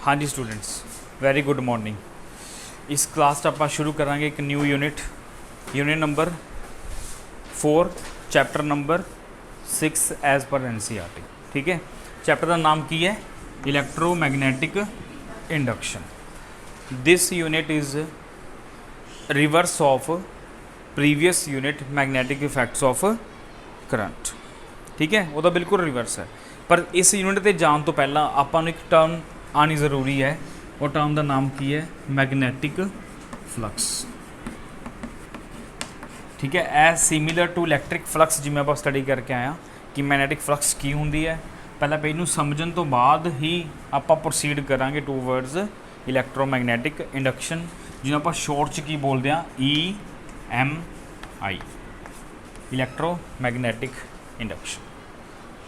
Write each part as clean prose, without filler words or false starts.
हाँ जी students, very good morning. इस क्लास 'ਚ ਆਪਾਂ शुरू करांगे एक new unit number 4 chapter number 6 as per NCERT। ठीक है, चैप्टर का नाम की है electromagnetic induction. This unit is reverse of previous unit magnetic effects of current. ठीक है, वो तो बिल्कुल रिवर्स है। पर इस यूनिट ते जान तो पहला आपां नूं एक टर्म आनी ज़रूरी है। वो टर्म का नाम की है मैगनैटिक फ्लक्स। ठीक है, as similar to electric flux जिवें आप स्टडी करके आए कि मैगनैटिक फ्लक्स की होंदी है। पहला पेज नूं समझण तो बाद ही आपां प्रोसीड करांगे टूवर्ड्स इलैक्ट्रोमैगनैटिक इंडक्शन, जिन्हों आप शॉर्ट च की बोलते हैं EMI, इलैक्ट्रोमैगनैटिक इंडक्शन।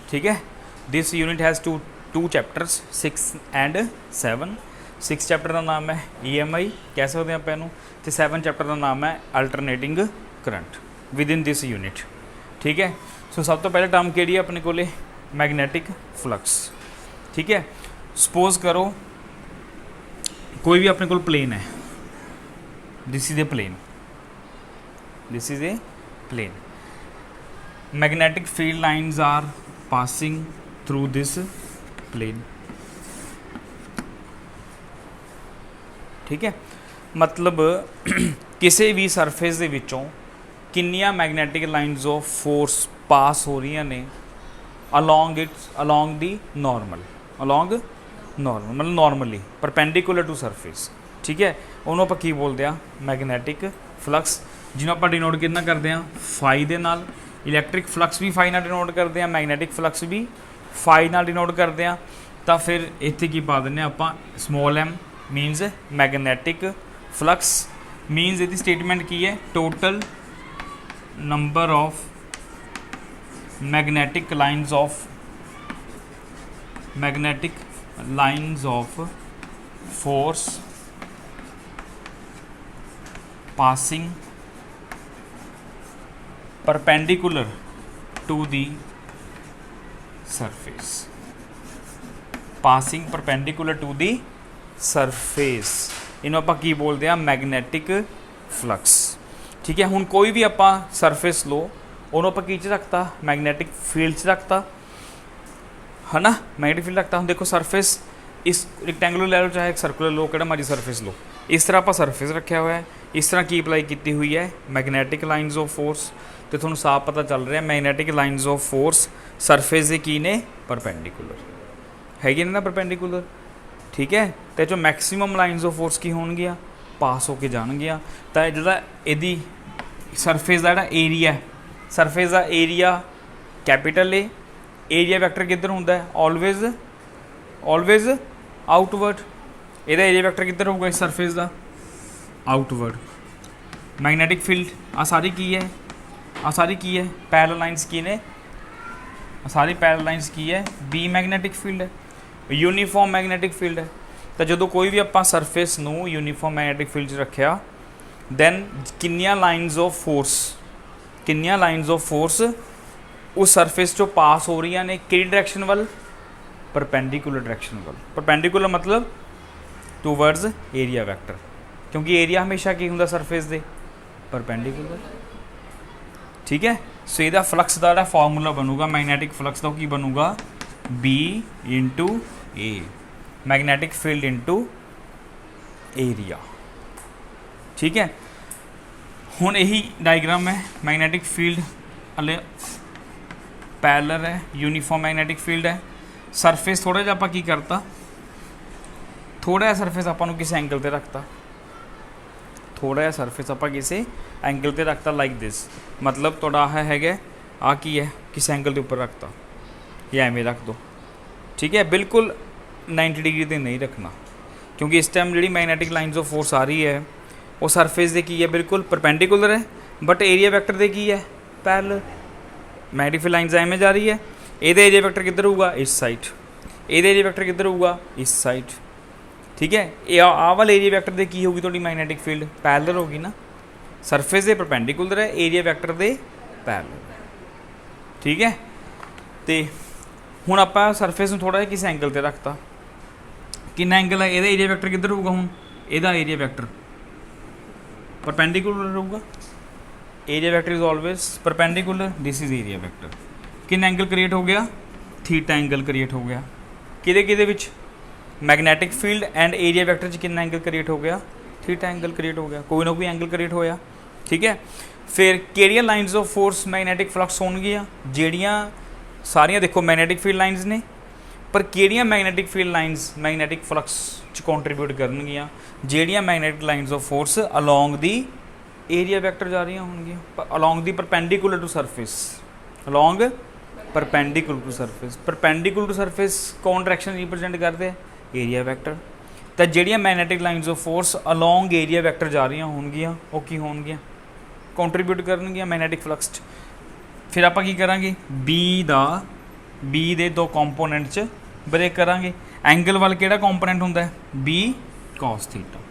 ठीक है, this unit has two chapters 6 and 7। 6 chapter का नाम है EMI कह सकते हैं आप इनू, तो 7 चैप्टर का नाम है alternating current with in this unit. ठीक है, सो सब तो पहले टर्म केड़ी है अपने को मैगनैटिक फ्लक्स। ठीक है, सपोज करो कोई भी अपने को प्लेन है, this is a plane, this is a plane, magnetic field lines are passing through this plane. ठीक है, मतलब किसी भी सरफेस दे विचों किन्नियां magnetic lines of force pass हो रही ने अलॉन्ग दी नॉर्मल, मतलब नॉर्मली परपेंडिकुलर टू सरफेस। ठीक है, उन्होंने आप की बोलते हैं मैगनैटिक फ्लक्स, जिन्होंने आप डिनोट कितना करते हैं फाई दे नाल। इलैक्ट्रिक फ्लक्स भी फाई नाल डिनोट करते हैं, मैगनैटिक फ्लक्स भी फाई नाल डिनोट करते हैं। तो फिर इत्थे की पा दें आप small m means magnetic flux, means इसकी स्टेटमेंट की है total number of magnetic lines of force passing perpendicular to the surface, passing perpendicular to the surface, इन्हों आप की बोलते हैं मैगनैटिक फ्लक्स। ठीक है, हुण कोई भी आप सरफेस लो, उन्होंने आप की रखता मैगनैटिक फील्ड च रखता है ना, मैगनैटिक फील्ड रखता। हम देखो सरफेस इस रेक्टेंगुलर ले लो चाहे एक सर्कुलर लो, कि मर्जी सरफेस लो, इस तरह आप सरफेस रखा हुआ है, इस तरह की अप्लाई की हुई है मैगनैटिक लाइन्स ऑफ फोर्स। तो थोड़ा साफ पता चल रहा है magnetic lines of force surface के की ने परपेंडिकुलर है ना, परपेंडिकुलर। ठीक है, तो जो मैक्सीमम लाइन्स ऑफ फोर्स की होणगियां पास होके जाणगियां। तो जिहड़ा इहदी सरफेस का जिहड़ा एरिया है, सरफेस का area capital A, area vector किधर होंदा है ऑलवेज आउटवर्ड। इहदा एरिया वैक्टर किधर होगा इस सरफेस का आउटवर्ड। मैगनैटिक फील्ड आ सारी की है, पैरेलल लाइन्स की ने, सारी पैरेलल लाइन्स की है बी मैगनैटिक फील्ड है, यूनीफॉर्म मैगनैटिक फील्ड है। तो जो कोई भी आप सरफेस नूं यूनीफॉर्म मैगनैटिक फील्ड च रखिया, दैन किन्नियां लाइन्स ऑफ फोर्स उस सरफेस चो पास हो रही ने कि डायरैक्शन वाल, परपेंडिकुलर डायरैक्शन वाल। परपेंडिकुलर मतलब टूवर्ड्स एरिया वैक्टर, क्योंकि एरिया हमेशा की होंदा सरफेस दे परपेंडिकुलर। ठीक है, सो इसका फ्लक्स का जो फॉर्मूला बनूगा मैगनैटिक फ्लक्स का की बनूगा B into A, magnetic field into area. ठीक है, हुण यही डायग्राम है, मैगनैटिक फील्ड हले पैरेलल है, यूनीफॉर्म मैगनैटिक फील्ड है। सरफेस थोड़ा जिहा आपां की करता, थोड़ा जिहा सरफेस आपां नूं किसी एंगल ते रखता, थोड़ा जिहा सरफेस आपां किसी एंगल ते रखता लाइक दिस, मतलब थोड़ा है आ की है किस एंगल के ऊपर रखता या एवें रख दो। ठीक है, बिल्कुल 90 डिग्री ते नहीं रखना, क्योंकि इस टाइम जी मैगनैटिक लाइन्स ऑफ फोर्स आ रही है वो सरफेस दे की है बिल्कुल परपेंडिकुलर है, बट एरिया वैक्टर दे की है पैरेलल। मैगनैटिक फील्ड लाइन्स एवें जा रही है, ये एरिया वैक्टर किधर होगा इस साइड, ये एरिया वैक्टर किधर होगा इस साइड। ठीक है, ये आ वाले एरिया वैक्टर दे की होगी थोड़ी मैगनैटिक फील्ड पैरेलल होगी ना, सरफेस दे परपेंडिकुलर है, एरिया वैक्टर दे पैरेलल। ठीक है, तो हुण आपां सरफेस नूं थोड़ा जिहा किस एंगल ते रखता, कितना एंगल है, ਇਹਦਾ ਏਰੀਆ ਵੈਕਟਰ ਕਿੱਧਰ ਹੋਊਗਾ, ਹੁਣ ਇਹਦਾ ਏਰੀਆ ਵੈਕਟਰ परपेंडिकुलर ਰਹੂਗਾ। Area vector is always perpendicular, this is area vector. ਕਿੰਨਾ ਐਂਗਲ ਕ੍ਰੀਏਟ ਹੋ ਗਿਆ, ਥੀਟਾ ਐਂਗਲ ਕ੍ਰੀਏਟ ਹੋ ਗਿਆ। ਕਿਹਦੇ ਵਿੱਚ, magnetic field and area vector च कितना एंगल क्रिएट हो गया, थीटा एंगल क्रिएट हो गया, कोई ना कोई एंगल क्रिएट होया। ठीक है, फिर केड़ियां lines of force magnetic flux होणगियां, जेड़ियां सारियां देखो मैगनैटिक फील्ड लाइन्स ने, पर केड़ियां magnetic field lines magnetic flux च कॉन्ट्रीब्यूट करनगियां, जेड़ियां magnetic lines of force along the area vector जा रही होणगियां, along the perpendicular to surface, along perpendicular to surface. Perpendicular to surface कौन डायरेक्शन रिप्रेजेंट करते हैं, एरिया वैक्टर। तो ਜਿਹੜੀਆਂ magnetic lines of force along area vector जा रही होणगियां, वो की होणगियां, कंट्रीब्यूट करनगियां मैगनैटिक फ्लक्स च। फिर आपां की करांगे, बी दे दो कंपोनेंट च ब्रेक करांगे। एंगल वाल किहड़ा कंपोनेंट हुंदा है, बी कॉस थीटा।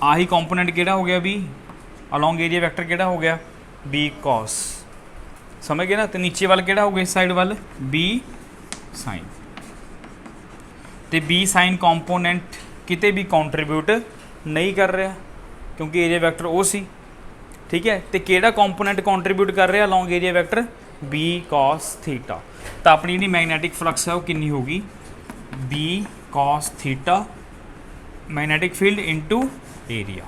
आही कंपोनेंट किहड़ा हो गया, बी अलोंग एरिया वैक्टर किहड़ा हो गया, बी कॉस। समझ गए ना। तो नीचे वाल किहड़ा हो गया, इस साइड वाल बी साइन। तो बी साइन कंपोनेंट किते भी कॉन्ट्रीब्यूट नहीं कर रहा, क्योंकि एरिया वैक्टर ओ सी। ठीक है, तो किहड़ा कंपोनेंट कॉन्ट्रीब्यूट कर रहा along area vector, B cos theta. तो अपनी जी मैगनैटिक फ्लक्स है वो कितनी होगी, B cos theta magnetic field into area,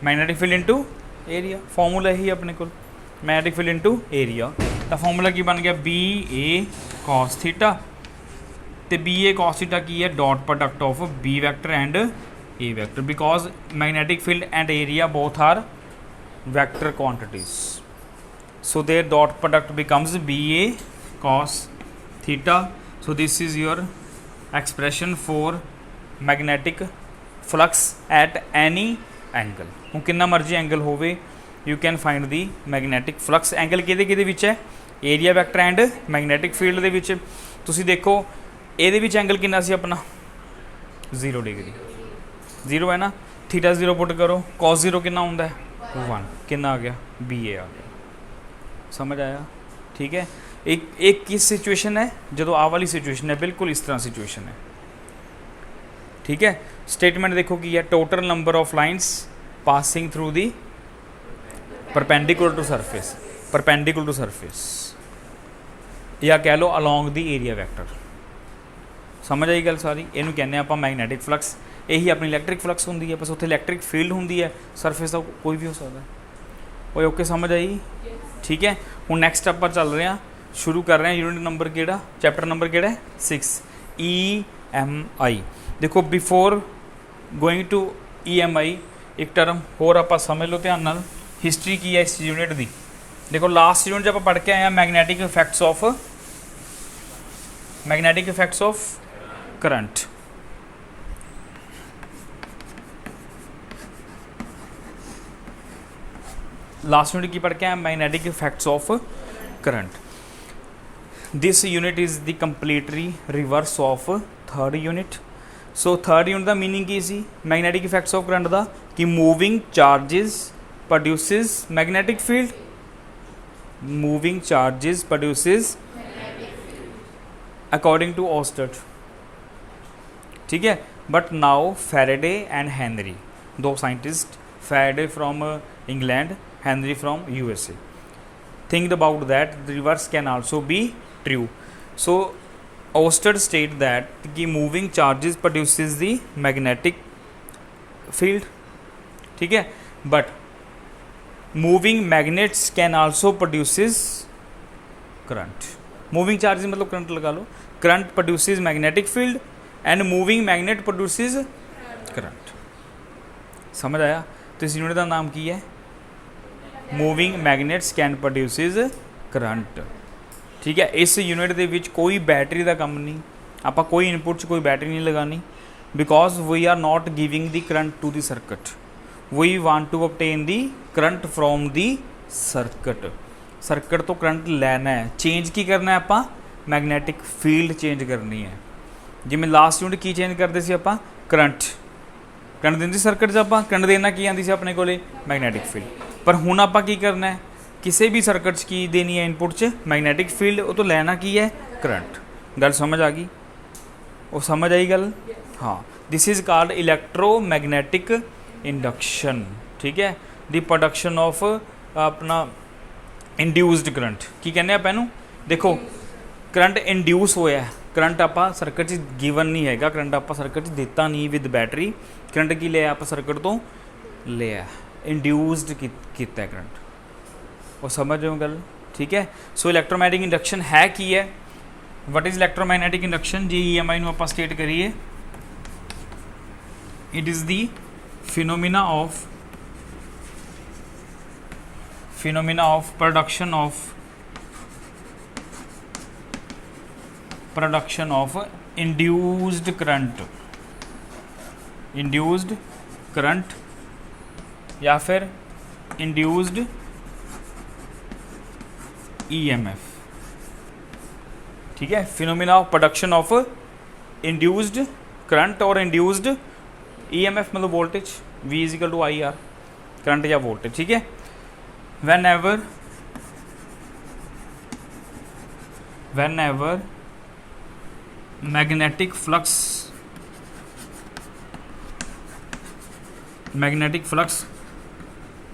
magnetic field into area. Formula यही अपने को, मैगनैटिक फील्ड इंटू एरिया। तो फॉर्मूला की बन गया, बी ए कॉस थीटा। तो बी ए कॉस थीटा की है, dot product of B vector and A vector, because magnetic field and area both are vector quantities, so their dot product becomes B A cos theta. So this is your expression for magnetic flux at any angle. हूँ कितना मर्जी angle होवे, you can find the magnetic flux. Angle किहदे विच है, area vector and magnetic field दे विच। तुसीं देखो ਇਹਦੇ ਵਿੱਚ एंगल कितना सी अपना 0 डिग्री, 0 है ना। थीटा 0 पुट करो, कॉस 0 कितना होंदा है 1, कितना आ गया, बी ए आ गया। समझ आया। ठीक है, एक किस सिचुएशन है, जो आ वाली सिचुएशन है, बिल्कुल इस तरह सिचुएशन है। ठीक है, स्टेटमेंट देखो कि है, total number of lines passing through the perpendicular to surface, perpendicular to surface, या कह लो अलोंग दी एरिया वैक्टर। समझ आई गल सारी। इनू कहने आप मैगनैटिक फ्लक्स, यही अपनी इलैक्ट्रिक फ्लक्स होंगी है, बस उत्थे इलैक्ट्रिक फील्ड होंगी है, सरफेस का कोई भी हो सकता है। वो ओके, समझ आई। ठीक है, हूँ नैक्सट आप चल रहे हैं, शुरू कर रहे हैं यूनिट नंबर किहड़ा, चैप्टर नंबर किहड़ा है 6, EMI। देखो बिफोर गोइंग टू EMI एक टर्म होर आप समझ लो ध्यान नाल, हिस्टरी की है इस यूनिट की। देखो लास्ट यूनिट जब आप पढ़ के आए हैं magnetic effects of current. Last unit की पढ़ के आए magnetic effects of current. This unit is the completely reverse of third unit. So third unit का मीनिंग की सी, मैगनैटिक इफैक्ट्स ऑफ करंट का कि moving charges produces magnetic field, moving charges produces according to ऑस्टर्ड। ठीक है, but now Faraday and Henry, दो scientist, Faraday from England, Henry from USA, think about that the reverse can also be true. So ऑस्टर्ड state that कि moving charges produces the magnetic field. ठीक है, but moving magnets can also produces current. Moving charges मतलब current लगा लो, current produces magnetic field and moving magnet produces current. समझ आया। तो इस यूनिट का नाम की है, moving magnets can produces current. ठीक है, इस यूनिट के विच कोई बैटरी का काम नहीं, आप कोई इनपुट च कोई बैटरी नहीं लगानी, because we are not giving the current to the circuit, we want to obtain the current from the circuit. Circuit तो करंट लेना है, चेंज की करना है, आप मैगनैटिक फील्ड चेंज करनी है। जिमें लास्ट यूनिट की चेंज करते सी आप करंट, करंट देंदी सर्किट च, आप करंट देना की आती सी अपने को मैगनैटिक फील्ड। पर हुण आप की करना है, किसी भी सर्किट की देनी है इनपुट च मैगनैटिक फील्ड, वो तो लेना की है करंट। गल समझ आ गई। वो समझ आई गल? हाँ, दिस इज कॉल्ड इलैक्ट्रोमैग्नेटिक इंडक्शन, ठीक है। द प्रोडक्शन ऑफ अपना इंड्यूस्ड करंट की कहने आप इनू देखो, करंट इंड्यूस होया है, करंट आप सर्किट गिवन नहीं हैगा, करंट आप सर्किट दिता नहीं विद बैटरी, करंट की लिया आप सर्किट तो लिया इंड्यूस्ड किया करंट, वो समझ रहे हो गल, ठीक है। सो इलैक्ट्रोमैग्नेटिक इंडक्शन है की है, वट इज़ इलैक्ट्रोमैग्नेटिक इंडक्शन जी EMI नूं आपां स्टेट करिए, it is the phenomena of production of induced current या फिर इंड्यूस्ड EMF, ठीक है। Phenomena of production of induced current और इंड्यूस्ड EMF मतलब voltage V equal to IR, current या वोल्टेज, ठीक है। whenever magnetic flux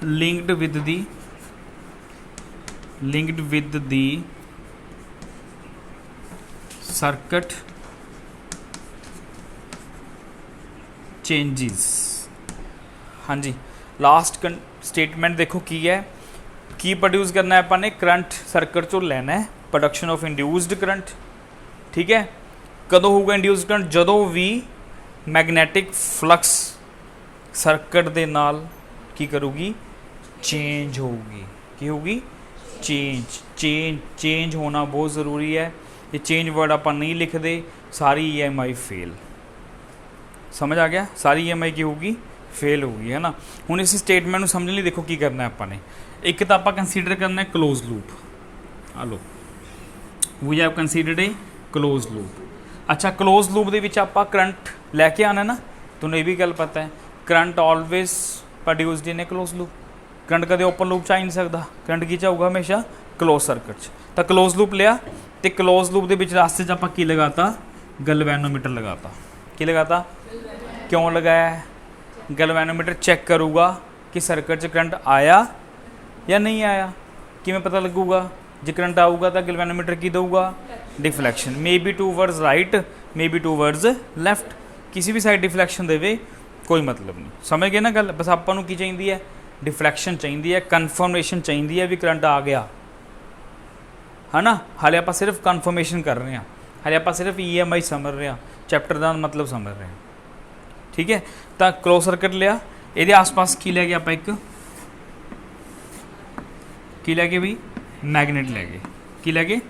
linked with the circuit changes, हाँ जी। लास्ट स्टेटमेंट देखो की है, की प्रोड्यूस करना है अपने करंट सर्किट चो लेना है, प्रोडक्शन ऑफ इंड्यूस्ड करंट, ठीक है। कदों होगा इंड्यूस्ड करंट? जदों भी मैगनैटिक फ्लक्स सर्किट दे नाल की करूगी, चेंज होगी, की होगी? चेंज होना बहुत ज़रूरी है। ये चेंज वर्ड आप नहीं लिखते, सारी EMI फेल, समझ आ गया? सारी EMI की होगी? फेल होगी, है ना। हुण इस स्टेटमेंट समझने लिए देखो की करना है अपने, एक तो आप कंसीडर करना है close loop, hello we have considered a close loop. अच्छा, क्लोज लूप दे विच आपां करंट लैके आना ना, तुहानूं ये भी गल पता है, current always produced in A close loop, current कदे ओपन लूप च आ ही नहीं सकता, करंट की आऊगा हमेशा क्लोज सर्किट च। तो क्लोज लूप लिया, तो क्लोज लूप दे विच रास्ते च आपां की लगाता? गैल्वेनोमीटर लगाता। की लगाता? क्यों लगाया? गैल्वेनोमीटर चेक करूँगा कि सर्किट च करंट आया या नहीं आया, किमें पता लगूगा? जे करंट आऊगा तो गैल्वेनोमीटर की दूगा? Deflection, may be towards right, may be towards left, किसी भी साइड डिफ्लैक्शन देवे कोई मतलब नहीं, समझ गए ना गल। बस आपां नूं की चाहिए है? डिफ्लैक्शन चाहिए है, कन्फर्मेशन चाहिए है भी करंट आ गया, है ना। हाले आप सिर्फ कन्फर्मेशन कर रहे हैं, हाले आप सिर्फ EMI समझ रहे हैं, चैप्टर का मतलब समझ रहे हैं, ठीक है। तो क्लोज सर्किट लिया, ये आस पास की लै गए आप एक की लै गए भी मैगनेट लै गए, की लै गए?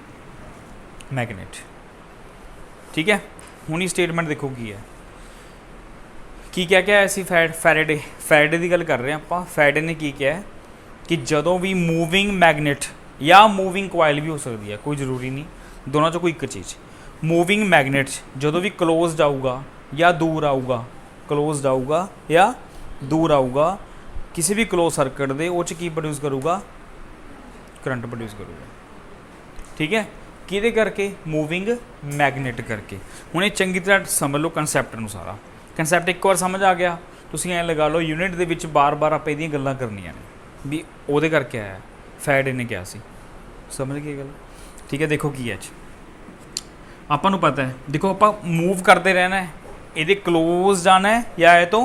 मैगनेट, ठीक है। हुण स्टेटमेंट देखो की है, की क्या क्या असी फैराडे की गल कर रहे हैं आप। फैराडे ने की क्या है कि जदों भी मूविंग मैगनेट या मूविंग कोयल भी हो सकती है, कोई ज़रूरी नहीं, दोनों चो कोई एक चीज़, मूविंग मैगनेट जदों भी क्लोज आऊगा या दूर आऊगा, क्लोज आऊगा या दूर आऊगा, किसी भी क्लोज सर्किट दे वो की प्रोड्यूस करूँगा? करंट प्रोड्यूस करूँगा, ठीक है। किहदे करके? मूविंग मैगनेट करके। हुण ये चंगी तरह समझ लो कंसैप्ट नूं, सारा कंसैप्ट एक बार समझ आ गया, तुसीं ऐ लगा लो यूनिट दे विच बार बार आप इहदियां गल्लां करनियां ने भी उहदे करके आया, फैराडे ने कहा सी, समझ गए गल, ठीक है। देखो की है आपां नूं पता है, देखो आपां मूव करते रहना है, ये क्लोज जाना है या है तो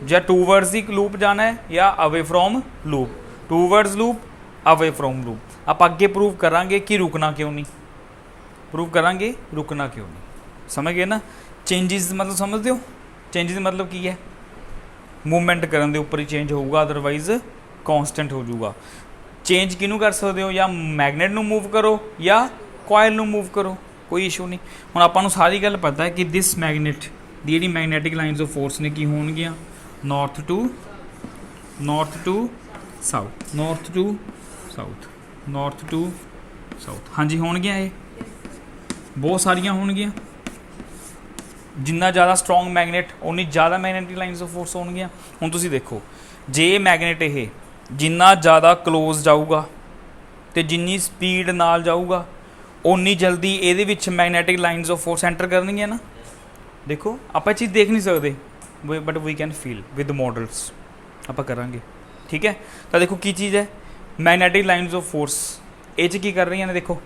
या टूवर्ड्स दी लूप जाना है या away from loop, towards loop away from loop. आप अगे प्रूव करांगे कि रुकना क्यों नहीं, प्रूव करांगे रुकना क्यों नहीं, समझ गए ना। चेंजिज मतलब समझते हो? चेंजिज मतलब की है? मूवमेंट करने के उपर ही चेंज होगा, अदरवाइज कॉन्सटेंट हो जाऊगा। चेंज किनू कर सकते हो? या मैगनेट नू मूव करो या कॉयल नू मूव करो, कोई इशू नहीं। हुण आपां नूं सारी गल पता है कि दिस मैगनेट दी जिहड़ी मैगनैटिक लाइन्स ऑफ फोर्स ने की होणगियां north to south, north to south, north to south, हाँ जी होणगियां, ये बहुत सारियां होणगियां। जिन्ना ज़्यादा स्ट्रोंग मैगनेट उन्नी ज़्यादा मैगनैटिक लाइन्स ऑफ फोर्स होणगियां। हुण तुसीं देखो जे मैगनेट ये जिन्ना ज़्यादा क्लोज जाऊगा तो जिन्नी स्पीड नाल जाऊगा उन्नी जल्दी ये magnetic lines of force enter करनगियां ना, देखो ਆਪਾਂ चीज़ देख नहीं सकते but we can feel with models ਆਪਾਂ ਕਰਾਂਗੇ। ठीक है, तो देखो की चीज़ है मैगनैटिक लाइन्स ऑफ फोर्स ये की कर रही ने, देखो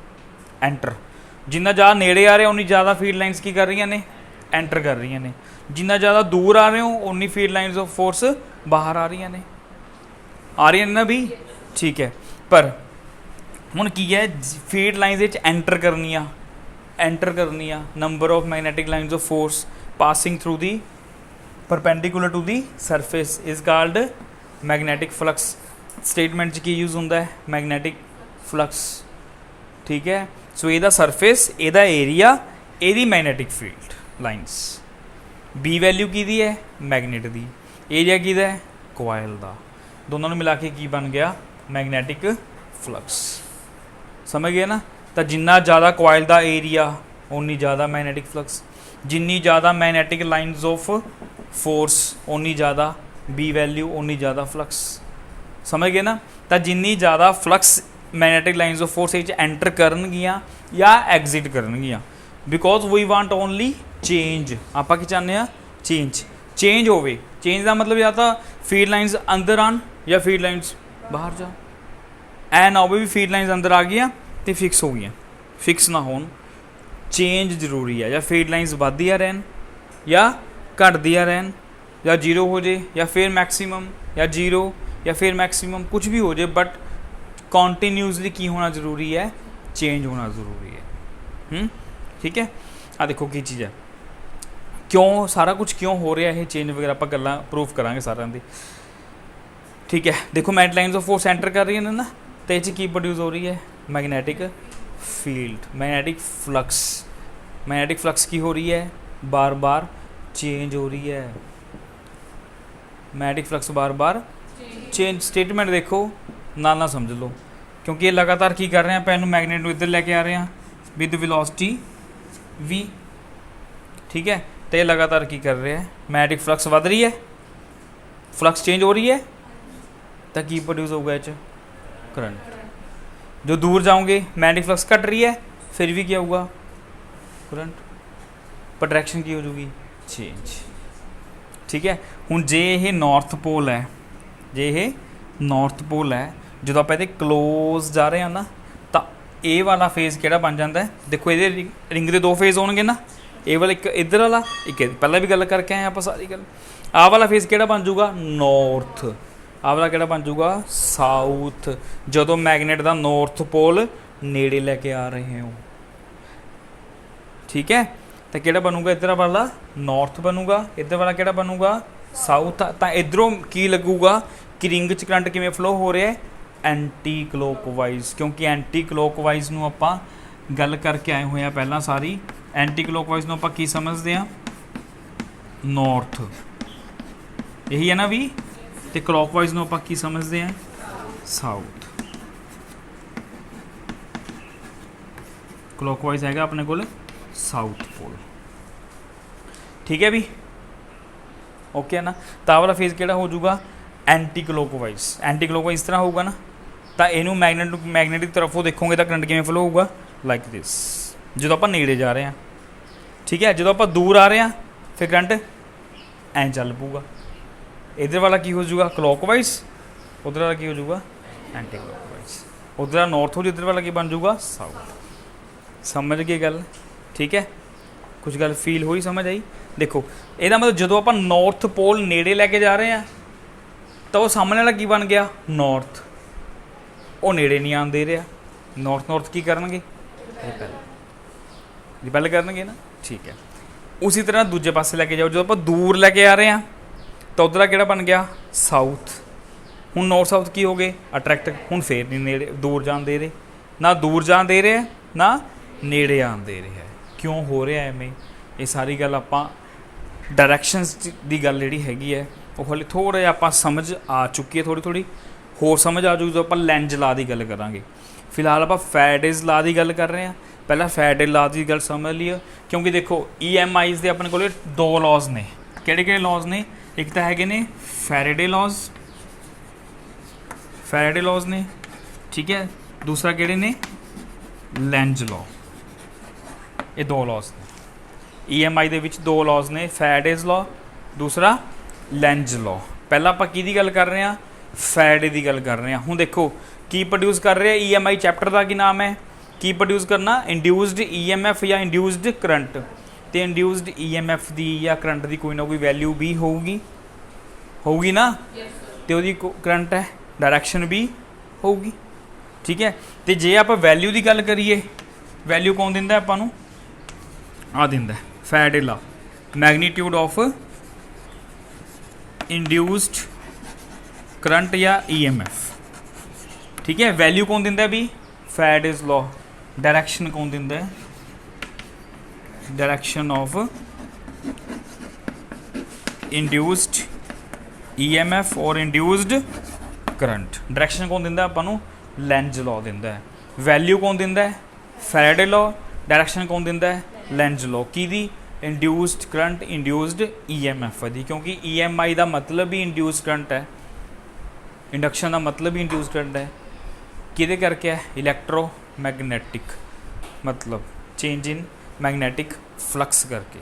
एंटर, जिन्ना ज़्यादा नेड़े आ रहे उन्नी ज़्यादा फील्ड लाइन्स की कर रही ने, एंटर कर रही ने, जिन्ना ज़्यादा दूर आ रहे हो उन्नी फील्ड लाइन्स ऑफ फोर्स बाहर आ रही ने ना भी। ठीक है, पर हुण की है फील्ड लाइन्स एंटर करनी आ number of magnetic lines of force passing through the perpendicular to the surface is called magnetic flux. Statement की यूज़ होंदा है मैगनैटिक फ्लक्स। ठीक है, सो ਇਹਦਾ सरफेस ਇਹਦਾ एरिया ਇਹਦੀ magnetic field lines. B value की है मैगनेट की, एरिया की है कोयल का, दोनों ने मिला के की बन गया मैगनैटिक फ्लक्स। समझ गए ना। तो जिन्ना ज़्यादा कोयल का एरिया उन्नी ज़्यादा मैगनैटिक फ्लक्स, जिन्नी ज़्यादा मैगनैटिक लाइन्स ऑफ फोर्स उन्नी ज़्यादा बी वैल्यू उन्नी ज़्यादा फ्लक्स। समझ गए ना। तो जिन्नी ज़्यादा flux magnetic lines of force enter करनगियां या एग्जिट करनगियां, because we want only change. आपां की चाहते हैं चेंज होवे। चेंज का मतलब या तो फील्ड लाइन्स अंदर आन या फील्ड लाइन्स बाहर जा। ऐ ना हो भी फील्ड लाइन्स अंदर आ गई तो फिक्स हो गई, फिक्स ना होन, चेंज जरूरी है। या फील्ड लाइन्स वधदियां रहन या घटदियां रहन, या जीरो हो जाए या फिर मैक्सीमम, या जीरो या फिर मैक्सीमम, कुछ भी हो जाए, बट कॉन्टीन्यूसली की होना जरूरी है, चेंज होना ज़रूरी है। ठीक है, आ देखो की चीज़ है, क्यों सारा कुछ क्यों हो रहा है चेंज वगैरह आप गल्लां प्रूफ करांगे सारिਆਂ ਦੀ। ठीक है, देखो magnetic lines of force enter कर रही है ना, तो ये की प्रोड्यूस हो रही है magnetic field, magnetic flux. Magnetic flux की हो रही है बार बार चेंज हो रही है, मैगनैटिक फ्लक्स बार बार चेंज। स्टेटमेंट देखो ना समझ लो, क्योंकि ये लगातार की कर रहे हैं, पैन मैगनेट को इधर लेके आ रहे हैं विद वेलोसिटी v। ठीक है, तो ये लगातार की कर रहे हैं, मैगनेटिक फ्लक्स बढ़ रही है, फ्लक्स चेंज हो रही है, तो की प्रोड्यूस होगा ये करंट। जो दूर जाओगे मैगनेटिक फ्लक्स घट रही है, फिर भी क्या होगा करंट, पर डायरेक्शन की हो जाएगी चेंज। ठीक है, हुण जे ये नॉर्थ पोल है, जे ये नॉर्थ पोल है, जो आप क्लोज जा रहे हैं ना, तो ये वाला फेज किहड़ा बन जाता है। देखो ये रिंग के दो फेज होणगे ना, ये वाला एक इधर वाला, एक पहले भी गल करके आए आप सारी गल। आ वाला फेज किहड़ा बन जूगा नॉर्थ, आ वाला किहड़ा बन जूगा साउथ, जदों मैगनेट का नॉर्थ पोल नेड़े लैके आ रहे हो। ठीक है, तो किहड़ा बनूगा इधर वाला नॉर्थ बनूगा, इधर वाला किहड़ा बनूगा साउथ। तो इधरों की लगूगा कि रिंग च करंट किवें फ्लो हो रहा है एंटी क्लोकवाइज, क्योंकि एंटी क्लोकवाइज नूं आपां गल करके आए हुए हैं पहला सारी। एंटी क्लोकवाइज नूं आपां की समझते हैं नॉर्थ, यही है ना भी, तो क्लॉकवाइज नूं आपां की समझते हैं साउथ। क्लॉकवाइज हैगा अपने कोल साउथ पोल। ठीक है भी, ओके है ना। तो आ वाला फेज किहड़ा हो जाऊगा एंटी क्लॉकवाइज। एंटी क्लॉकवाइज इस तरह होगा ना, तो इनू मैगनेटिक तरफों देखोगे तो करंट किवें फ्लो होगा लाइक दिस, जो आप नेड़े जा रहे हैं। ठीक है, जो आप दूर आ रहे हैं फिर करंट ऐ चल पूगा। इधर वाला की हो जाऊगा क्लॉकवाइज, उधर वाला की हो जाऊगा एंटी क्लॉकवाइज, उधर वाला नॉर्थ हो जाए, इधर वाला की बन जाऊगा साउथ। समझ गए गल। ठीक है, कुछ गल फील हुई, समझ आई। देखो ਇਹਦਾ मतलब जो आप नॉर्थ पोल नेड़े लैके जा रहे हैं, तो वो सामने वाला की बन गया नॉर्थ, वो नेड़े नहीं आन दे रहा। नॉर्थ की करनगे रिपेल करनगे ना। ठीक है, उसी तरह दूजे पासे लैके जाओ, जो आप दूर लैके आ रहे हैं, तो उधर किहड़ा बन गया साउथ। हुण नॉर्थ साउथ की हो गए अट्रैक्ट, हुण फिर नहीं नेड़े दूर जान दे रहे, ना दूर जान दे रहे ना नेड़े आन दे रहे है। क्यों हो रहा है एवें, ये सारी गल आपां डायरैक्शनस की गल जिहड़ी हैगी है वो हले थोड़ा जिहा आपां समझ आ चुकी है, थोड़ी होर समझ आ जूगी जो आप लैंज ला की गल करांगे। फिलहाल आप फैराडेज ला की गल कर रहे हैं, पहला फैराडे ला की गल समझ लियो, क्योंकि देखो EMIs के अपने कोल दो लॉज ने, किहड़े लॉज ने, एक तो है ने फैराडे लॉज ने, ठीक है, दूसरा किहड़े ने लैंज लॉ। ये दो लॉज ने। EMI ਦੇ ਵਿੱਚ ਦੋ ਲॉज ਨੇ, ਫੈਰਾडेज ਲॉ, ਦੂਸਰਾ ਲੈਂਜ ਲॉ। ਪਹਿਲਾਂ ਆਪਾਂ ਕਿਹਦੀ ਗੱਲ ਕਰ ਰਹੇ ਹਾਂ? ਫੈਰਾਡੇ ਦੀ ਗੱਲ ਕਰ ਰਹੇ ਹਾਂ। ਹੁਣ ਦੇਖੋ ਕੀ ਪ੍ਰੋਡਿਊਸ ਕਰ ਰਿਹਾ EMI ਚੈਪਟਰ ਦਾ ਕੀ ਨਾਮ ਹੈ? ਕੀ ਪ੍ਰੋਡਿਊਸ ਕਰਨਾ? ਇੰਡਿਊਸਡ EMF ਜਾਂ ਇੰਡਿਊਸਡ ਕਰੰਟ। ਤੇ ਇੰਡਿਊਸਡ EMF ਦੀ ਜਾਂ ਕਰੰਟ ਦੀ ਕੋਈ ਨਾ ਕੋਈ ਵੈਲਿਊ ਵੀ ਹੋਊਗੀ ਨਾ, ਤੇ ਉਹਦੀ ਕਰੰਟ ਹੈ ਡਾਇਰੈਕਸ਼ਨ ਵੀ ਹੋਊਗੀ। ਠੀਕ ਹੈ, ਤੇ ਜੇ ਆਪਾਂ ਵੈਲਿਊ ਦੀ ਗੱਲ ਕਰੀਏ, ਵੈਲਿਊ ਕੌਣ ਦਿੰਦਾ ਆਪਾਂ ਨੂੰ? ਆ ਦਿੰਦਾ ਫੈਰਾਡੇ ਲਾ, ਮੈਗਨੀਟਿਊਡ ਆਫ ਇੰਡਿਊਸਡ ਕਰੰਟ ਜਾਂ EMF। ठीक है, वैल्यू कौन दिंदा है भी? Faraday's law. डायरेक्शन कौन दिंदा है? डायरेक्शन ऑफ इंड्यूस्ड EMF और इंड्यूस्ड करंट। डायरेक्शन कौन दिंदा है आपां नूं? लेंज लॉ दिंदा है। वैल्यू कौन दिंदा है? Faraday law. डायरेक्शन कौन दिंदा है? Lenz law. की दी? इंड्यूस्ड करंट इंड्यूस्ड EMF दी, क्योंकि EMI का मतलब ही इंड्यूस्ड करंट है, इंडक्शन का मतलब ही इंड्यूस्ड करंट है। किहदे करके है? इलैक्ट्रोमैगनैटिक, मतलब चेंज इन मैगनैटिक फ्लक्स करके,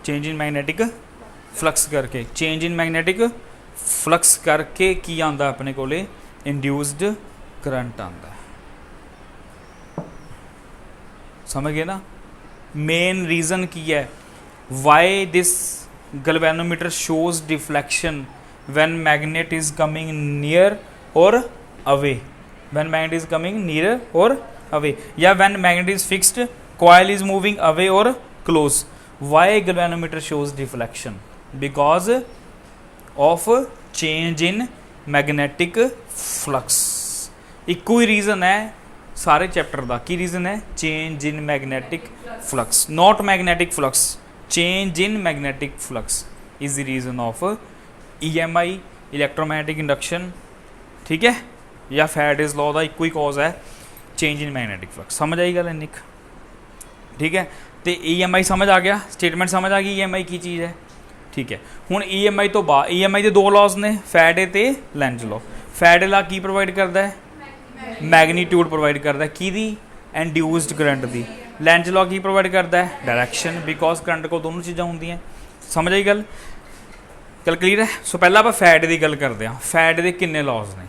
चेंज इन मैगनैटिक फ्लक्स करके, चेंज इन मैगनैटिक फ्लक्स करके की आंदा अपने कोले? इंड्यूस्ड करंट आंदा। समझ गए ना? मेन रीज़न की है why this galvanometer shows deflection when magnet is coming near और away, when magnet is coming nearer or away, या when magnet is fixed, coil is moving away or close. Why galvanometer shows deflection? Because of change in magnetic flux. इक्को ही reason है सारे chapter का। की reason है? Change in magnetic flux, not magnetic flux, change in magnetic flux is the reason of EMI, electromagnetic induction. ठीक है, या Faraday's law का एक ही कॉज है चेंज इन मैगनेटिक फ्लक्स। समझ आई गल इन्नी? ठीक है, तो EMI समझ आ गया, स्टेटमेंट समझ आ गई EMI की चीज़ है। ठीक है, हुण EMI तो बाद EMI के दो लॉज ने, फैराडे ते लेंज लॉ। फैराडे लॉ की प्रोवाइड करता है? मैगनीट्यूड प्रोवाइड करता है। की दी? इंड्यूस्ड करंट दी। लेंज लॉ की प्रोवाइड करता है? डायरैक्शन, बिकॉज करंट को दोनों चीज़ां होंदियां। समझ आई गल? चल क्लीयर है। सो पहला आप फैराडे की गल करते हैं। फैराडे के किन्ने लॉज ने?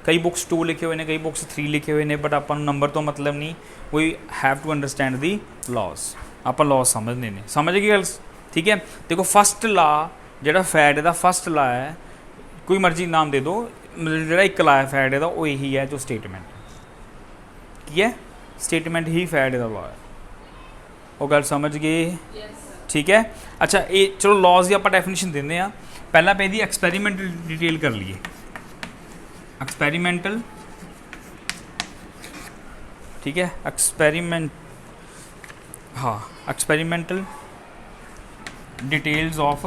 कई बुक्स 2 लिखे हुए हैं, कई बुक्स 3 लिखे हुए हैं, बट आप नंबर तो मतलब नहीं, we have to understand the laws. आप लॉज समझने ने, समझ गए गल? ठीक है, देखो फस्ट ला जो फैराडे का फस्ट ला है, कोई मर्जी नाम दे दो, जो एक ला है फैराडे का वो यही है जो स्टेटमेंट की है, स्टेटमेंट ही फैराडे का लॉ है। वो गल समझ गए? ठीक है, अच्छा ये चलो लॉज की आप डेफिनेशन देने हैं। पहला पे दी एक्सपेरीमेंटल डिटेल कर लीए। एक्सपेरीमेंटल, ठीक है, एक्सपेरीमेंट, हाँ एक्सपेरीमेंटल डिटेल्स ऑफ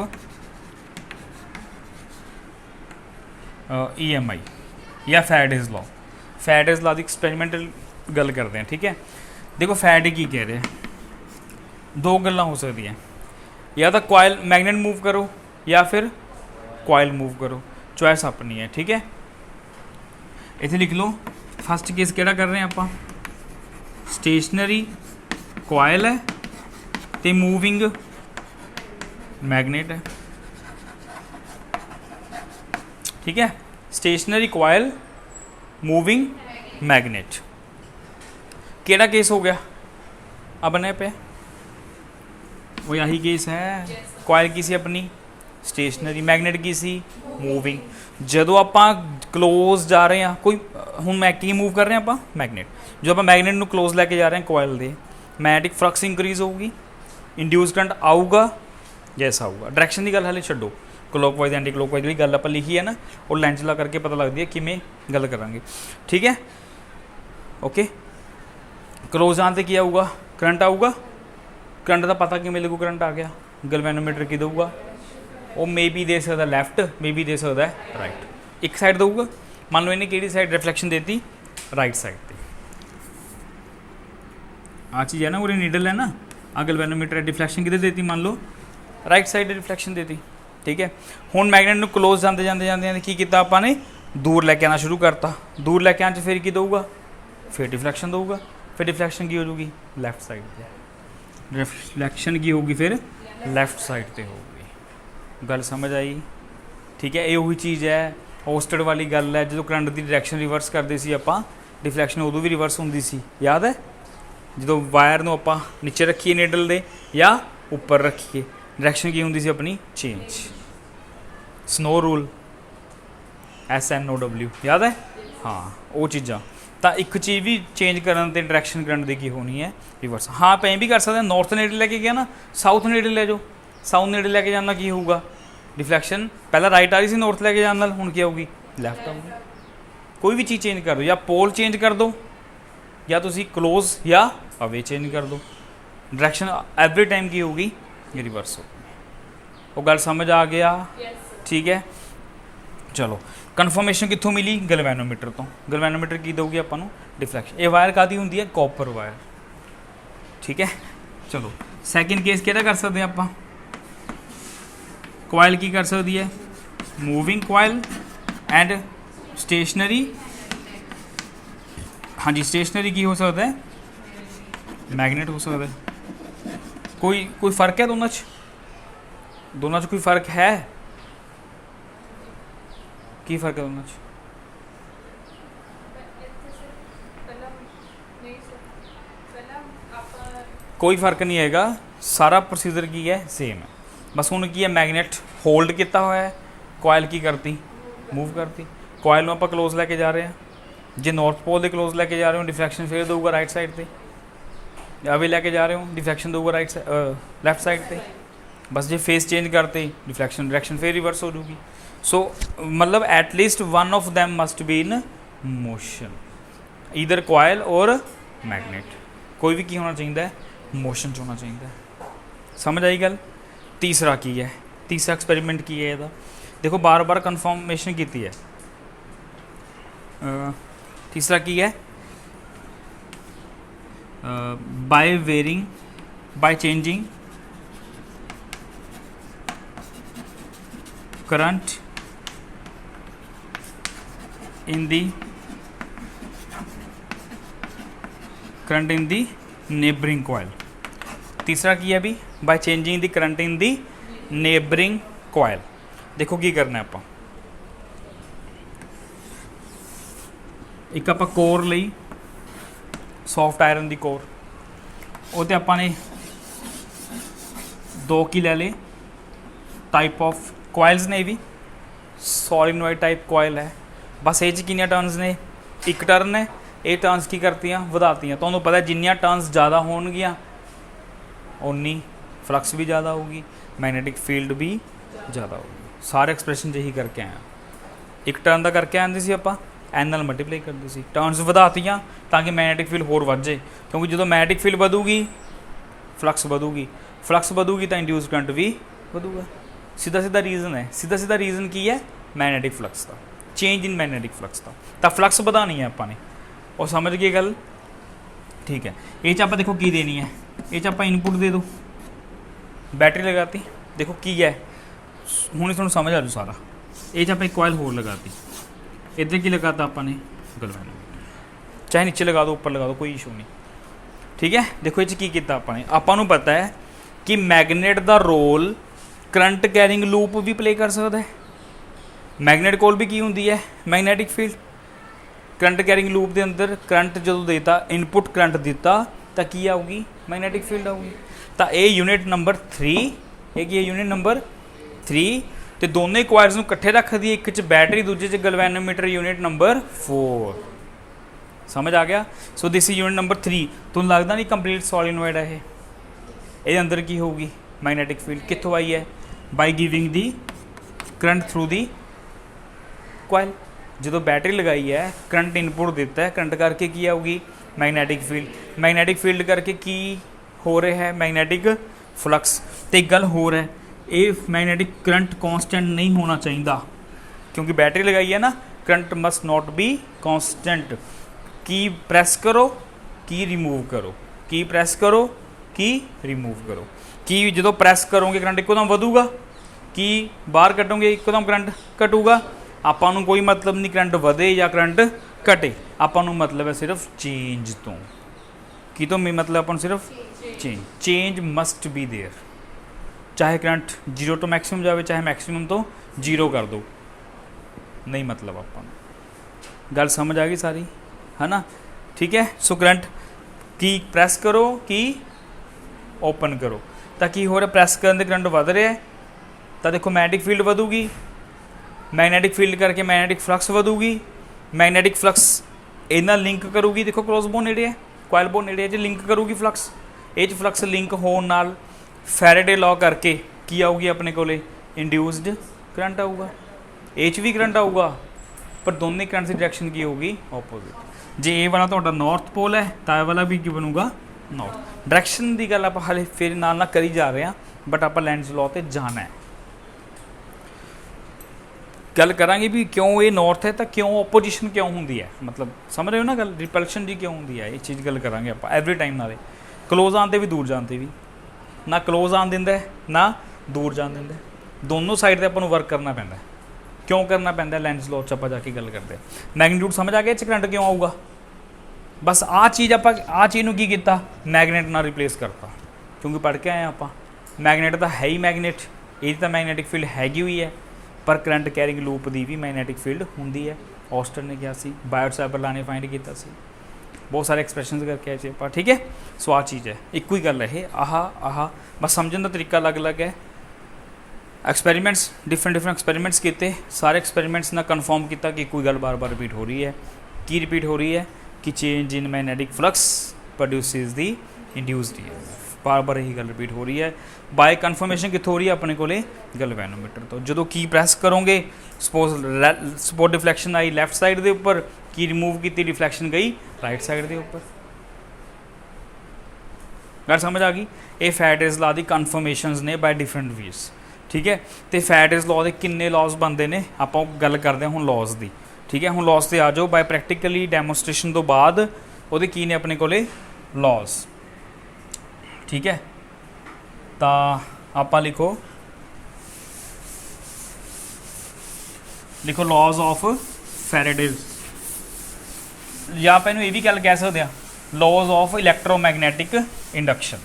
EMI या फैराडेज लॉ। फैराडेज लॉ की एक्सपेरीमेंटल गल करते हैं। ठीक है, देखो फैराडे की कह रहे हैं, दो गल्लां हो सकती हैं, या तो कॉयल मैगनेट मूव करो या फिर कॉयल मूव करो, चॉइस अपनी है। ठीक है, इतने लिख लो फस्ट केस केड़ा कर रहे हैं आप? स्टेशनरी कॉयल है तो मूविंग मैगनेट है। ठीक है, स्टेशनरी कॉयल मूविंग मैगनेट। केड़ा केस हो गया? अब बने पे वो यही केस है। कॉयल की सी अपनी स्टेशनरी, मैगनेट की सी मूविंग। जो आप क्लोज जा रहे हैं, कोई हूँ मैं की मूव कर रहे हैं आप? मैगनेट। जो आप मैगनेट में क्लोज लैके जा रहे हैं कॉयल दे, मैगनेटिक फ्लक्स इंक्रीज होगी, इंड्यूस करंट आऊगा, जैसा आऊगा। डायरेक्शन की गल हाले छड्डो, क्लॉकवाइज एंटी क्लॉकवाइज जी गल आप लिखी है ना, और लेंस ला करके पता लगती है किमें गल करांगे। ठीक है, ओके। क्लोज आने की आऊगा? करंट आऊगा। करंट का पता किमें लगू? करंट आ गया, गैल्वेनोमीटर की दूगा, वो मे बी दे सकता लैफ्ट, मे बी दे सकता है राइट। एक साइड दूगा, मान लो इन्हें कि साइड रिफ्लैक्शन देती? राइट साइड पर। आ चीज़ है ना, वो नीडल है ना, आ गैल्वेनोमीटर डिफ्लैक्शन किधर देती? मान लो राइट साइड रिफ्लैक्शन देती। ठीक है, हुण मैगनेट में क्लोज जाते जाते जाते की किया आपने? दूर लैके आना शुरू करता। दूर लैके आने फिर की दूगा? फिर डिफ्लैक्शन दूगा। फिर डिफ्लैक्शन की हो जाएगी? लैफ्ट साइड पर। रिफ्लैक्शन की होगी फिर लैफ्ट साइड ते होगी। गल समझ आई? ठीक है, ये वही चीज़ है ओस्टेड वाली गल है, जो करंट की डायरैक्शन रिवर्स करते सी आपां, डिफ्लैक्शन उदों भी रिवर्स होंदी सी, याद है? जो वायर नूं आपां नीचे रखीए नीडल दे या उपर रखीए, डायरैक्शन की होंदी सी अपनी चेंज। स्नो रूल SNOW याद है? हाँ, वो चीज़ां ਤਾਂ एक चीज़ भी चेंज करन ते डायरैक्शन करंट दी की होनी है रिवर्स। हाँ, आप भी कर सकते हैं, नॉर्थ नेड़े लैके गया ना, साउथ नेड़े ले जाओ, साउथ नेड़े लैके जाना की होगा, डिफ्लैक्शन पहला राइट आ रही सी, नॉर्थ लैके जाने नाल हुण की आऊगी, लैफ्ट आऊगी। कोई भी चीज़ चेंज कर दो, या पोल चेंज कर दो, या तुसी क्लोज या अवे चेंज कर दो, डायरैक्शन एवरी टाइम की होगी रिवर्स होगी। वो गल समझ आ गया? ठीक है, चलो कन्फर्मेशन कितों मिली? गलवैनोमीटर तो। गलवैनोमीटर की दोगी आपां नूं डिफ्लैक्शन। ये वायर कादी हुंदी है? Copper wire. ठीक है, चलो सैकेंड केस किहड़ा कर सकते हैं आपां? कॉइल की कर सकती है? Moving coil and stationary. हाँ जी, स्टेशनरी की हो सकता है? मैगनेट हो सकता है। कोई फर्क है दोनों च? दोनों च कोई फर्क है? की फर्क है दोनों च? कोई फर्क नहीं आएगा, सारा प्रोसीजर की है सेम है, बस हुण की है मैगनेट होल्ड किया हुआ है, कॉइल की करती मूव करती। कॉइल में आप क्लोज लैके जा रहे हैं, जे नॉर्थ पोल के क्लोज लैके जा रहे हो डिफ्लैक्शन फिर दूगा राइट साइड पर, अवे लैके जा रहे हो डिफ्लैक्शन दूगा राइट लैफ्ट साइड पर। बस जे फेस चेंज करते डिफ्लैक्शन डायरैक्शन फिर रिवर्स हो जाऊगी। सो मतलब at least one of them must be in motion, either coil और मैगनेट, कोई भी की होना चाहिए मोशन च होना चाहिए। समझ आई गल? तीसरा की है, तीसरा एक्सपेरीमेंट की है ਇਹਦਾ, देखो बार बार कन्फर्मेशन की है। तीसरा की है? By varying, by changing current in the neighboring coil। तीसरा की है अभी by changing the current in the neighbouring coil. देखो की करना है आप, एक आप कोर लई सॉफ्ट आयरन दी कोर, वो आपां ने दो की ले ले टाइप ऑफ कॉयल्स ने भी सॉलिनॉइड टाइप कॉयल है। बस ये किनिया टर्नस ने? एक टर्न है, ये टर्नस की करतियाँ वधातियाँ। तो पता जिन्नियां टर्नस ज़्यादा होणगियां उन्नी फ्लक्स भी ज़्यादा होगी, मैगनेटिक फील्ड भी ज़्यादा होगी। सारे एक्सप्रैशन यही करके आए, एक टर्न का करके आते सी आपां, एन नाल मल्टीप्लाई करते सी, टर्नस वधातियाँ ताकि मैगनेटिक फील्ड होर वध जाए, क्योंकि जो मैगनेटिक फील्ड वधूगी फ्लक्स वधूगी, फ्लक्स वधूगी तो इंड्यूस करंट भी वधूगा। सीधा सीधा रीजन है, सीधा सीधा रीजन की है? मैगनेटिक फ्लक्स का, चेंज इन मैगनेटिक फ्लक्स का। तो फ्लक्स बढ़ानी है आपां ने, और समझ गए गल? ठीक है, ये आप देखो की देनी है, ये आप इनपुट दे दो, बैटरी लगाती, देखो की है हूँ थोड़ा समझ आ जाओ सारा। ये आप एक कॉयल होर लगाती, इधर की लगाता आपां ने गलवैनोमीटर, चाहे नीचे लगा दो ऊपर लगा दो कोई इशू नहीं। ठीक है, देखो ये की किया आपां ने, आपां नूं पता है कि मैगनेट का रोल करंट कैरिंग लूप भी प्ले कर सकता है। मैगनेट कोल भी की होंदी है magnetic field, current carrying loop के अंदर करंट जो देता इनपुट करंट दिता तो की आऊगी? Magnetic field आऊगी। तो ये यूनिट नंबर 3, एक ये यूनिट नंबर 3, तो दोनों कॉइल्स नूं इकट्ठे रख दी, एक च बैटरी दूजे च गलवैनोमीटर, यूनिट नंबर 4। समझ आ गया? सो दिस इज यूनिट नंबर 3। तो लगता नहीं कंप्लीट सॉलिनॉइड है ये अंदर की होगी मैगनेटिक फील्ड कितों आई है? By giving the current through the coil. जो बैटरी लगाई है करंट इनपुट दिता है, करंट करके की आऊगी? मैगनेटिक फील्ड, मैगनेटिक फील्ड करके की हो रहा है? Magnetic flux. तो एक गल हो रहा है, ये मैगनेटिक करंट कॉन्सटेंट नहीं होना चाहिए, क्योंकि बैटरी लगाई है ना, current must not be constant. की प्रेस करो, की रिमूव करो, की प्रेस करो, की रिमूव करो। की जो प्रेस करोगे करंट एकदम वधूगा, की बाहर कटोगे एकदम करंट घटूगा। आपां नूं कोई मतलब नहीं करंट वधे या करंट घटे, आपां नूं मतलब है सिर्फ चेंज तो। की तो मतलब आपां नूं सिर्फ चेंज मस्ट बी देयर, चाहे करंट 0 तो मैक्सिमम जाए, चाहे मैक्सिमम तो 0 कर दो, नहीं मतलब ਆਪਾਂ ਨੂੰ गल समझ आ गई सारी, है ना। ठीक है, सो करंट की प्रैस करो की ओपन करो तो की हो रहा, प्रैस करने करंट वध रहा है तो देखो मैग्नेटिक फील्ड वधूगी, मैग्नेटिक फील्ड करके मैग्नेटिक फ्लक्स वधूगी, मैग्नेटिक फ्लक्स इन्ना लिंक करूगी, देखो क्रॉस बोन नेड़े है, कोयल बोन नेड़े है, लिंक करूगी फ्लक्स, ये फ्लक्स लिंक होने नाल फैराडे लॉ करके की आऊगी अपने को इंड्यूस्ड करंट आऊगा, ये भी करंट आऊगा, पर दोनों करंट की डायरैक्शन की होगी ऑपोजिट। जे ए वाला तो नॉर्थ पोल है तो ए वाला भी की बनूगा नॉर्थ। डायरैक्शन की गल आप हाले फिर नाल करी जा रहे हैं, बट आप लैंड्स लॉ ते जाना है, गल करांगे भी क्यों ये नॉर्थ है तो क्यों ओपोजिशन क्यों होंगी है, मतलब समझ रहे हो ना गल, रिपल्शन जी क्यों होंगी है, ये चीज़ गल करांगे आप एवरी टाइम। नाले क्लोज आते भी दूर जाते भी, ना क्लोज आन दिंदा है ना दूर जान दिंदा है, दोनों साइड से आपको वर्क करना पैंदा है। क्यों करना पैंदा है, लैंड्स लॉ च आप जाके गल करते हैं। मैग्नीट्यूड समझ आ गया, करंट क्यों आऊगा, बस आ चीज़ आप आ चीज़ नूं की कीता, मैगनेट नाल रिप्लेस करता, क्योंकि पढ़ के आए आप मैगनेट तो है ही मैगनेट, ये तो मैगनेटिक फील्ड हैगी हुई है, पर करंट कैरिंग लूप की भी मैगनेटिक फील्ड होंगी है। ऑस्टर ने क्या सी, बायोट सैबरलॉ ने फाइंड किया, बहुत सारे एक्सप्रैशन करके आए थे पर, ठीक है। सो आ चीज़ है, एक ही गल है, आह बस समझने का तरीका अलग अलग है। एक्सपैरीमेंट्स डिफरेंट एक्सपैरीमेंट्स किए, सारे एक्सपैरीमेंट्स ने कन्फर्म किया कि कोई गल बार बार रिपीट हो रही है, की रिपीट हो रही है कि change in magnetic flux produces the induced EMF, बार बार यही गल रिपीट हो रही है। बाय कन्फर्मेशन कितों हो रही है, अपने को गैल्वेनोमीटर तो, जो की प्रैस करोगे सपोज डिफ्लैक्शन आई लैफ्ट साइड के उपर, की रिमूव की डिफ्लैक्शन गई राइट साइड के उपर, गल समझ आ गई। ये फैराडेज लॉ की कन्फर्मेशनस ने बाय डिफरेंट व्यूज, ठीक है। तो फैराडेज लॉ के किन्ने लॉज बनते हैं, आप गल करते हैं हुण लॉज की, ठीक है। हुण लॉज से आ जाओ, बाय प्रैक्टिकली डैमोस्ट्रेशन तो बाद वो की ने अपने को लॉज, ठीक है। तो आप लिखो लॉज ऑफ फैराडेज, या आप इन्हू ये भी गल कह सकते हैं लॉज ऑफ इलैक्ट्रोमैगनैटिक इंडक्शन,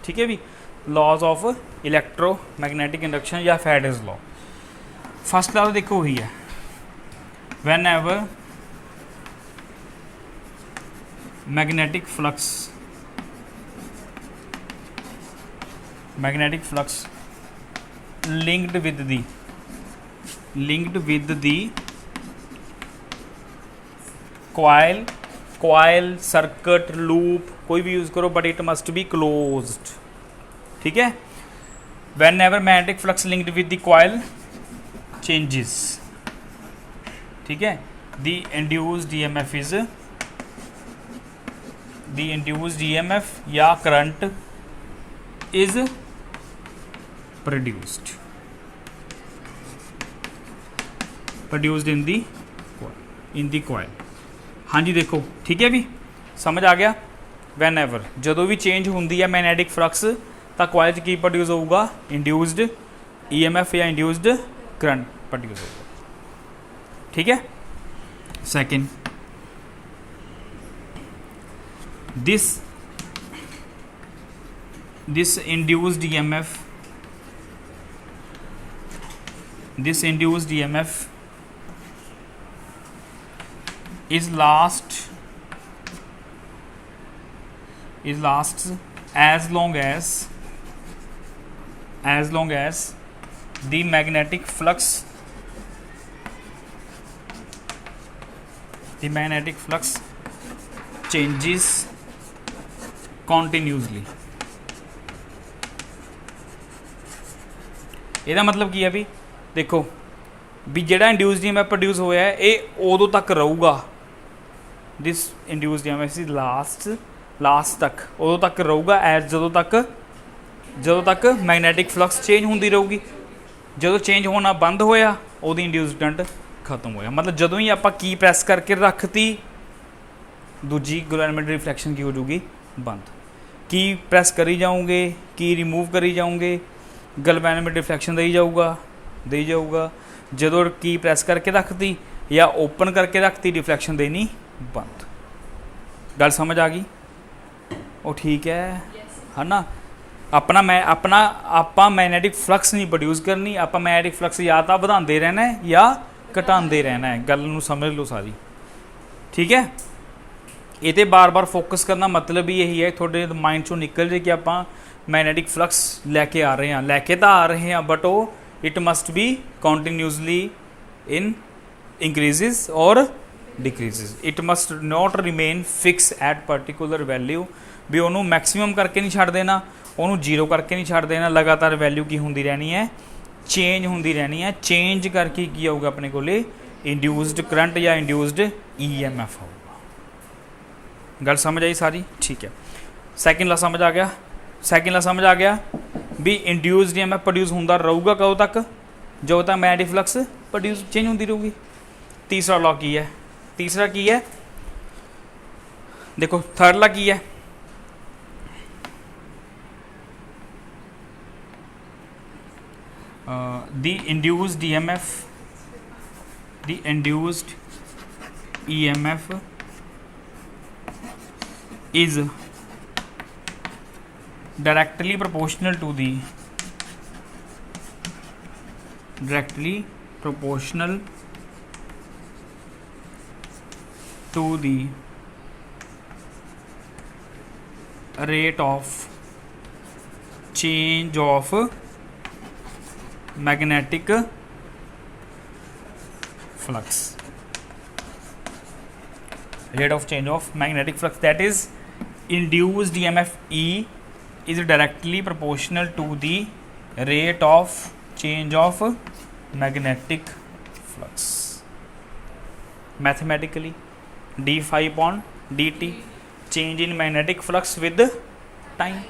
ठीक है भी, लॉज ऑफ इलैक्ट्रोमैगनैटिक इंडक्शन या फैराडेज लॉ। फर्स्ट लॉ देखो वही है, van ever magnetic flux linked with the coil circuit loop, कोई भी यूज़ करो, but it must be closed, ठीक है। whenever magnetic flux linked with the coil changes, ठीक है, the induced EMF या current is produced in the coil. हाँ जी देखो, ठीक है भी, समझ आ गया। वैन एवर जो भी चेंज होंगी है मैगनेटिक फ्लक्स, तो कॉइल की प्रोड्यूस होगा, इंड्यूस्ड EMF या इंड्यूस्ड करंट प्रोड्यूस होगा, ठीक है। Second, this induced EMF is lasts as long as the magnetic flux changes continuously. ਇਹਦਾ मतलब की है भी, देखो भी ਜਿਹੜਾ इंड्यूस्ड EMF प्रोड्यूस होया है ये उदों तक रहूगा, this induced EMF is last तक उदों तक रहूगा एज ਜਦੋਂ तक मैगनेटिक फ्लक्स चेंज होंदी रहूगी। जो चेंज होना बंद होया उहदी इंड्यूस्ड करंट खत्म होया, मतलब जो ही आप की प्रैस करके रखती दूजी गैल्वेनोमीटर रिफ्लैक्शन की हो जाऊगी बंद, की प्रैस करी जाओगे, की रिमूव करी जाओगे, गैल्वेनोमीटर रिफ्लैक्शन दे जाऊगा। ਜਦੋਂ की ਪ੍ਰੈਸ ਕਰਕੇ ਰੱਖਤੀ ਜਾਂ ਓਪਨ ਕਰਕੇ ਰੱਖਤੀ ਰਿਫਲੈਕਸ਼ਨ ਦੇਣੀ ਬੰਦ। ਗੱਲ ਸਮਝ ਆ ਗਈ? ਉਹ ਠੀਕ ਹੈ ਨਾ। ਆਪਾਂ ਮੈਗਨੈਟਿਕ ਫਲਕਸ ਨਹੀਂ ਪ੍ਰੋਡਿਊਸ ਕਰਨੀ, ਆਪਾਂ ਮੈਗਨੈਟਿਕ ਫਲਕਸ ਜਾਂ ਤਾਂ ਵਧਾਉਂਦੇ ਰਹਿਣਾ ਹੈ ਜਾਂ ਘਟਾਉਂਦੇ ਰਹਿਣਾ ਹੈ। ਗੱਲ ਨੂੰ ਸਮਝ ਲਓ ਸਾਰੀ, ਠੀਕ ਹੈ। ਇਹ 'ਤੇ ਬਾਰ-ਬਾਰ ਫੋਕਸ ਕਰਨਾ ਮਤਲਬ ਹੀ ਇਹੀ ਹੈ ਤੁਹਾਡੇ ਮਾਈਂਡ 'ਚੋਂ ਨਿਕਲ ਜੇ ਕਿ ਆਪਾਂ ਮੈਗਨੈਟਿਕ ਫਲਕਸ ਲੈ ਕੇ ਆ ਰਹੇ ਹਾਂ, ਲੈ ਕੇ ਤਾਂ ਆ ਰਹੇ ਹਾਂ ਬਟ ਉਹ it must B continuously in increases or decreases, it must not remain fixed at particular value। ਵੀ ਉਹਨੂੰ ਮੈਕਸਿਮਮ ਕਰਕੇ ਨਹੀਂ ਛੱਡ ਦੇਣਾ, ਉਹਨੂੰ ਜ਼ੀਰੋ ਕਰਕੇ ਨਹੀਂ ਛੱਡ ਦੇਣਾ, ਲਗਾਤਾਰ ਵੈਲਿਊ ਕੀ ਹੁੰਦੀ ਰਹਿਣੀ ਹੈ, ਚੇਂਜ ਹੁੰਦੀ ਰਹਿਣੀ ਹੈ। ਚੇਂਜ ਕਰਕੇ ਕੀ ਆਊਗਾ ਆਪਣੇ ਕੋਲੇ, ਇੰਡਿਊਸਡ ਕਰੰਟ ਜਾਂ ਇੰਡਿਊਸਡ EMF ਆਊਗਾ। ਗੱਲ ਸਮਝ ਆਈ ਸਾਰੀ? ਠੀਕ ਹੈ। ਸੈਕਿੰਡ ਲਾ ਸਮਝ ਆ ਗਿਆ? ਸੈਕਿੰਡ ਲਾ ਸਮਝ ਆ ਗਿਆ ਵੀ ਇੰਡਿਊਸਡ EMF ਪ੍ਰੋਡਿਊਸ ਹੁੰਦਾ ਰਹੂਗਾ ਕਦੋਂ ਤੱਕ, ਜਦੋਂ ਤੱਕ ਮੈਗਨੈਟਿਕ ਫਲਕਸ ਪ੍ਰੋਡਿਊਸ ਚੇਂਜ ਹੁੰਦੀ ਰਹੂਗੀ। तीसरा लॉ की है, तीसरा की है देखो, थर्ड लॉ की है the induced EMF is directly proportional to the rate of change of magnetic flux, rate of change of magnetic flux, that is induced EMF E is directly proportional to the rate of change of magnetic flux। mathematically d phi upon dt, change in magnetic flux with time,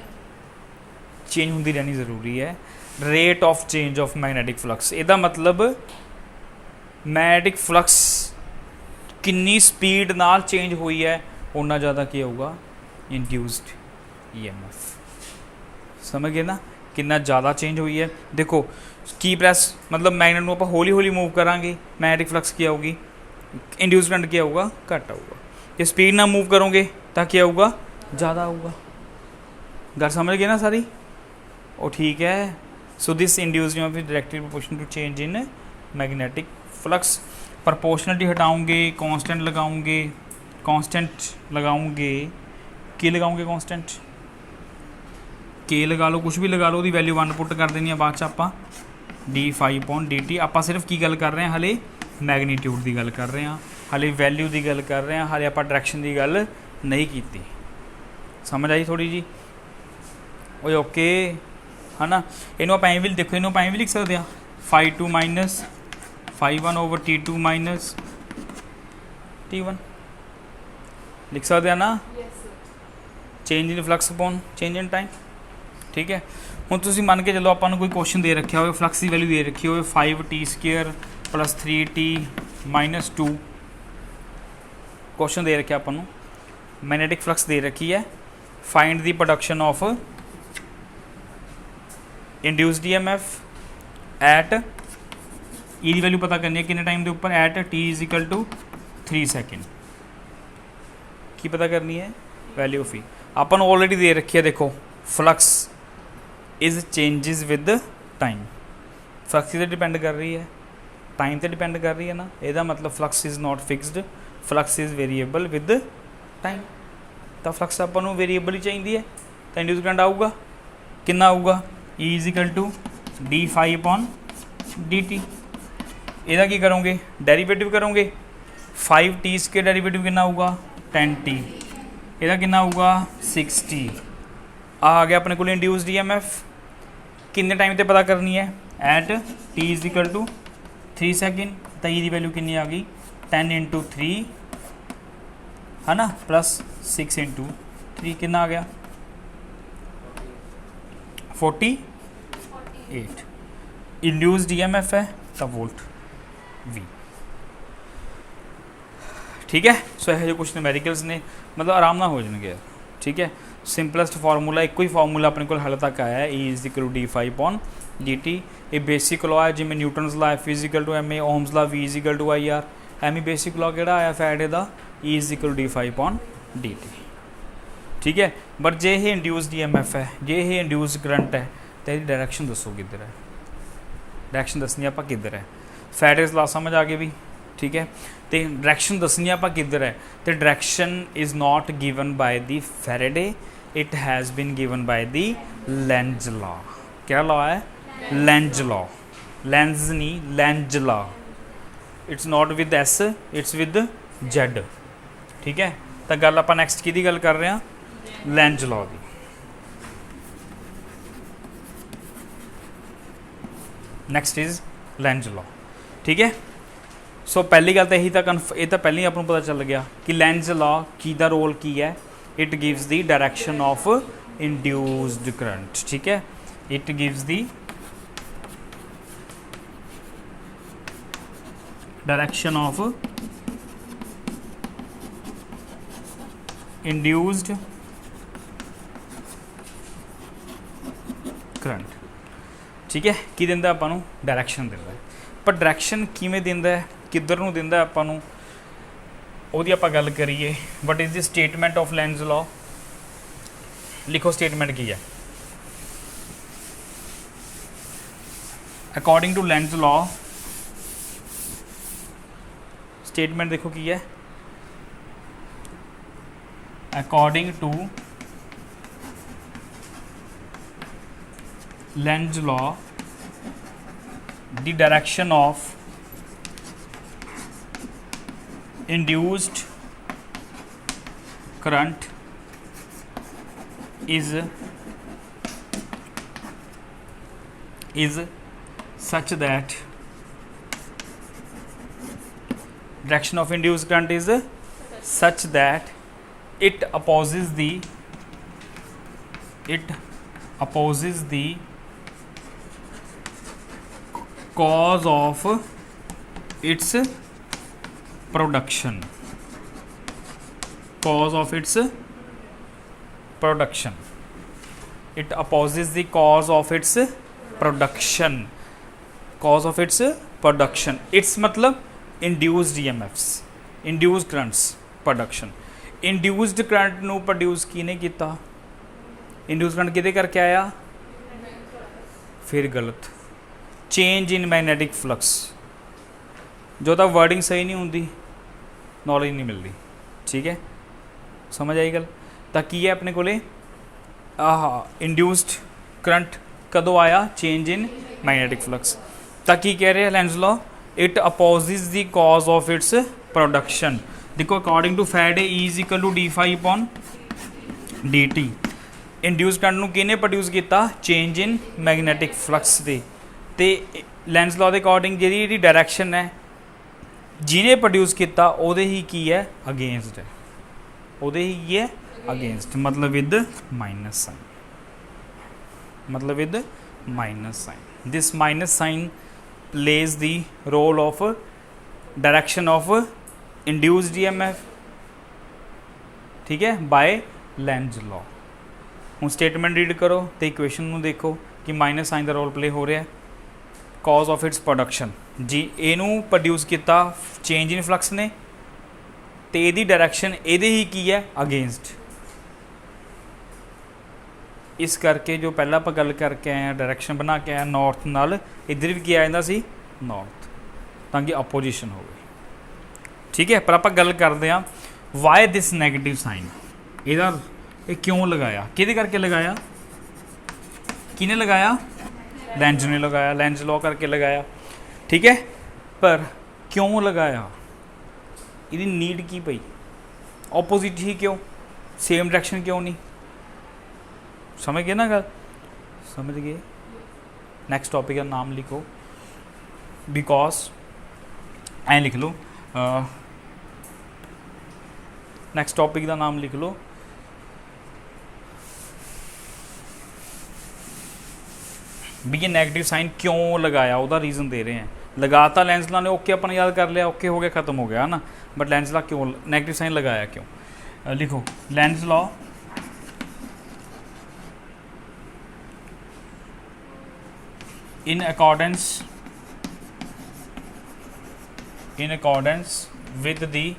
change होंदी रहनी ज़रूरी है। Rate of change of magnetic flux, ਇਹਦਾ ਮਤਲਬ magnetic flux किन्नी speed नाल change हुई है उन्ना ज़्यादा क्या होगा इंड्यूस्ड EMF। समझ गए ना, कितना ज़्यादा चेंज हुई है। देखो की प्रैस मतलब मैगनेट में आप हौली हौली मूव करांगे, मैगनैटिक फ्लक्स क्या होगी, इंड्यूस करंट क्या होगा, घट आऊगा। जे स्पीड ना मूव करोगे तो क्या होगा, ज़्यादा आऊगा। गल समझ गए ना सारी? ओ ठीक है। So this induce EMF is directly proportional to change in magnetic flux. Proportionality हटाऊंगे, कांस्टेंट लगाऊंगे, की लगाऊंगे कांस्टेंट, के लगा लो, कुछ भी लगा लो, ਉਹਦੀ वैल्यू 1 पुट कर देनी है। बाद च ਆਪਾਂ d phi upon dt ਆਪਾਂ सिर्फ की गल कर रहे हैं, हले मैगनीट्यूड की गल कर रहे हैं, हाले वैल्यू की गल कर रहे हैं, हाले आप डायरैक्शन की गल नहीं की। समझ आई थोड़ी जी? ओए ओके है ना। इनू आप भी देखो, इनू आप भी लिख सकते हैं φ2 minus φ1 over T2 minus T1 लिख सकते हैं ना। Change in flux upon change in time, ठीक है। हुण तुसीं मन के चलो आपां नूं कोई क्वेश्चन दे रखा हो, फ्लक्स की वैल्यू दे रखी हो 5t² plus 3t minus 2, question दे रखे आपां नूं, मैग्नेटिक फ्लक्स दे रखी है, find the production of induced EMF at E की वैल्यू पता करनी है कितने टाइम के उपर, एट t = 3 सेकेंड। की पता करनी है, वैल्यू ऑफ ई आपां नूं ऑलरेडी दे रखी है। देखो flux is changes with time, flux से डिपेंड कर रही है, टाइम से डिपेंड कर रही है ना। ਇਹਦਾ मतलब flux is not fixed, flux is variable with time. तो फ्लक्स ਆਪਾਂ ਨੂੰ वेरीएबल ही चाहिए है, तो इंड्यूस करंट आऊगा, कितना आऊगा, E = d phi upon dt। ਇਹਦਾ ਕੀ करोगे, डेरीवेटिव करोगे, 5t² डेरीवेटिव कितना आऊगा 10t, ਇਹਦਾ कितना आऊगा 6t। आ गया अपने को इंड्यूस्ड EMF, किन्ने टाइम ते पता करनी है, एट t = 3 सेकेंड। तो ई की वैल्यू कितनी आ गई 10 × 3 है ना, प्लस 6 × 3 कितना आ गया 48। इंड्यूस्ड EMF है तो वोल्ट V, ठीक है। सो यह जो कुछ न्यूमेरिकल्स ने मतलब आराम ना हो जाएंगे, ठीक है। ਸਿੰਪਲੈਸਟ ਫਾਰਮੂਲਾ ਇੱਕੋ ਹੀ ਫਾਰਮੂਲਾ ਆਪਣੇ ਕੋਲ ਹਾਲੇ ਤੱਕ ਆਇਆ E is equal to d5/dt। ਇਹ ਬੇਸਿਕ ਲਾਅ ਹੈ, ਜਿਵੇਂ Newton's law F is equal to ma, Ohm's law V is equal to IR, ਐਵੇਂ ਬੇਸਿਕ ਲਾਅ ਕਿਹੜਾ ਆਇਆ ਫੈਰਾਡੇ ਦਾ E is equal to d5/dt। ਠੀਕ ਹੈ, ਬਟ ਜੇ ਇਹ ਇੰਡਿਊਸਡ EMF ਹੈ, ਜੇ ਇਹ ਇੰਡਿਊਸਡ ਕਰੰਟ ਹੈ, ਤਾਂ ਇਹਦੀ ਡਾਇਰੈਕਸ਼ਨ ਦੱਸੋ ਕਿੱਧਰ ਹੈ। ਡਾਇਰੈਕਸ਼ਨ ਦੱਸਣੀ ਆਪਾਂ ਕਿੱਧਰ ਹੈ, ਫੈਰਾਡੇਜ਼ ਲਾਅ ਸਮਝ ਆ ਗਏ ਵੀ। ਠੀਕ ਹੈ, ਤੇ ਡਾਇਰੈਕਸ਼ਨ ਦੱਸਣੀ ਆਪਾਂ ਕਿੱਧਰ ਹੈ, ਤੇ direction is not given by the Faraday, it has been given by the Lenz law. क्या लॉ है? Lenz law. लेंज नहीं, Lenz law. It's not with S, it's with Z. ठीक है, तो गल आप नैक्सट की गल कर रहे हैं, लेंज लॉ की। Next is Lenz law. ठीक है, सो पहली गल तो यही तो ये तो पहले ही आपको पता चल गया कि लेंज लॉ की दा रोल की है, it gives the direction of induced current। ठीक है, it gives the direction of induced current। ठीक है, की दिंदा आपां नूं डायरैक्शन दिंदा, पर डायरैक्शन किवें दिंदा है, किधर नूं दिंदा आपां नूं, ਉਹਦੀ ਆਪਾਂ ਗੱਲ ਕਰੀਏ। What is the statement of Lenz law? ਲਿਖੋ ਸਟੇਟਮੈਂਟ ਕੀ ਹੈ। According to Lenz law statement ਦੇਖੋ ਕੀ ਹੈ। According to Lenz law the direction of induced current is such that direction of induced current is such that it opposes the cause of its production। cause of its production, it opposes the cause of its production। cause of its production, its मतलब induced EMFs, induced currents production। induced current ਨੂੰ produce ਕਿਹਨੇ ਕੀਤਾ? induced current ਕਿਹਦੇ ਕਰਕੇ ਆਇਆ? ਫਿਰ ਗਲਤ, change in magnetic flux। जो तो वर्डिंग सही नहीं होंगी, नॉलेज नहीं मिलती। ठीक है, समझ आई गल। तो की है अपने को इंड्यूस्ड करंट कदों आया? Change in magnetic flux. तो की कह रहे हैं Lenz law? It opposes the cause of its production. देखो according to Faraday E is equal to d5/dt। Induce current नूं किहने प्रोड्यूस किया? चेंज इन मैगनेटिक फ्लक्स दे। ते लेंज लॉ के अकॉर्डिंग जी डायरैक्शन है, जिन्हें प्रोड्यूस किया उहदे ही की है अगेंस्ट है, उहदे ही की है अगेंस्ट, मतलब विद माइनस साइन, मतलब with minus sign. This minus sign plays the role of direction of induced EMF। ठीक है, बाय लेंज लॉ। हुण स्टेटमेंट रीड करो तो इक्वेशन नूं देखो कि माइनस साइन का रोल प्ले हो रहा है। कॉज ऑफ इट्स प्रोडक्शन जी, इनू प्रोड्यूस किया चेंज इन फ्लक्स ने, तो यदी डायरैक्शन ये ही की है अगेंस्ट। इस करके जो पहला आप गल करके आए डायरैक्शन बना के आया नॉर्थ नाल, इधर भी किया जाता सी नॉर्थ, ताकि अपोजिशन हो गई। ठीक है, पर आप गल करते हैं वाई दिस नैगेटिव साइन, ये क्यों लगाया, किहदे करके लगाया, किने लगाया? लेंज ने लगाया, लेंज लॉ करके लगाया। ठीक है, पर क्यों लगाया? ये नीड की पई? ऑपोजिट ही क्यों, सेम डायरेक्शन क्यों नहीं? समझ गए ना गल? समझ गए। नेक्स्ट टॉपिक का नाम लिखो, बिकॉज ऐ लिख लो। नेक्स्ट टॉपिक का नाम लिख लो, भी ये नेगेटिव साइन क्यों लगाया, उसका रीज़न दे रहे हैं। लगाता लेंस लॉ ने, ओके अपन याद कर लिया, ओके हो गया, ख़त्म हो गया है ना। बट लेंस लॉ क्यों नेगेटिव साइन लगाया, क्यों? लिखो Lenz law in accordance with the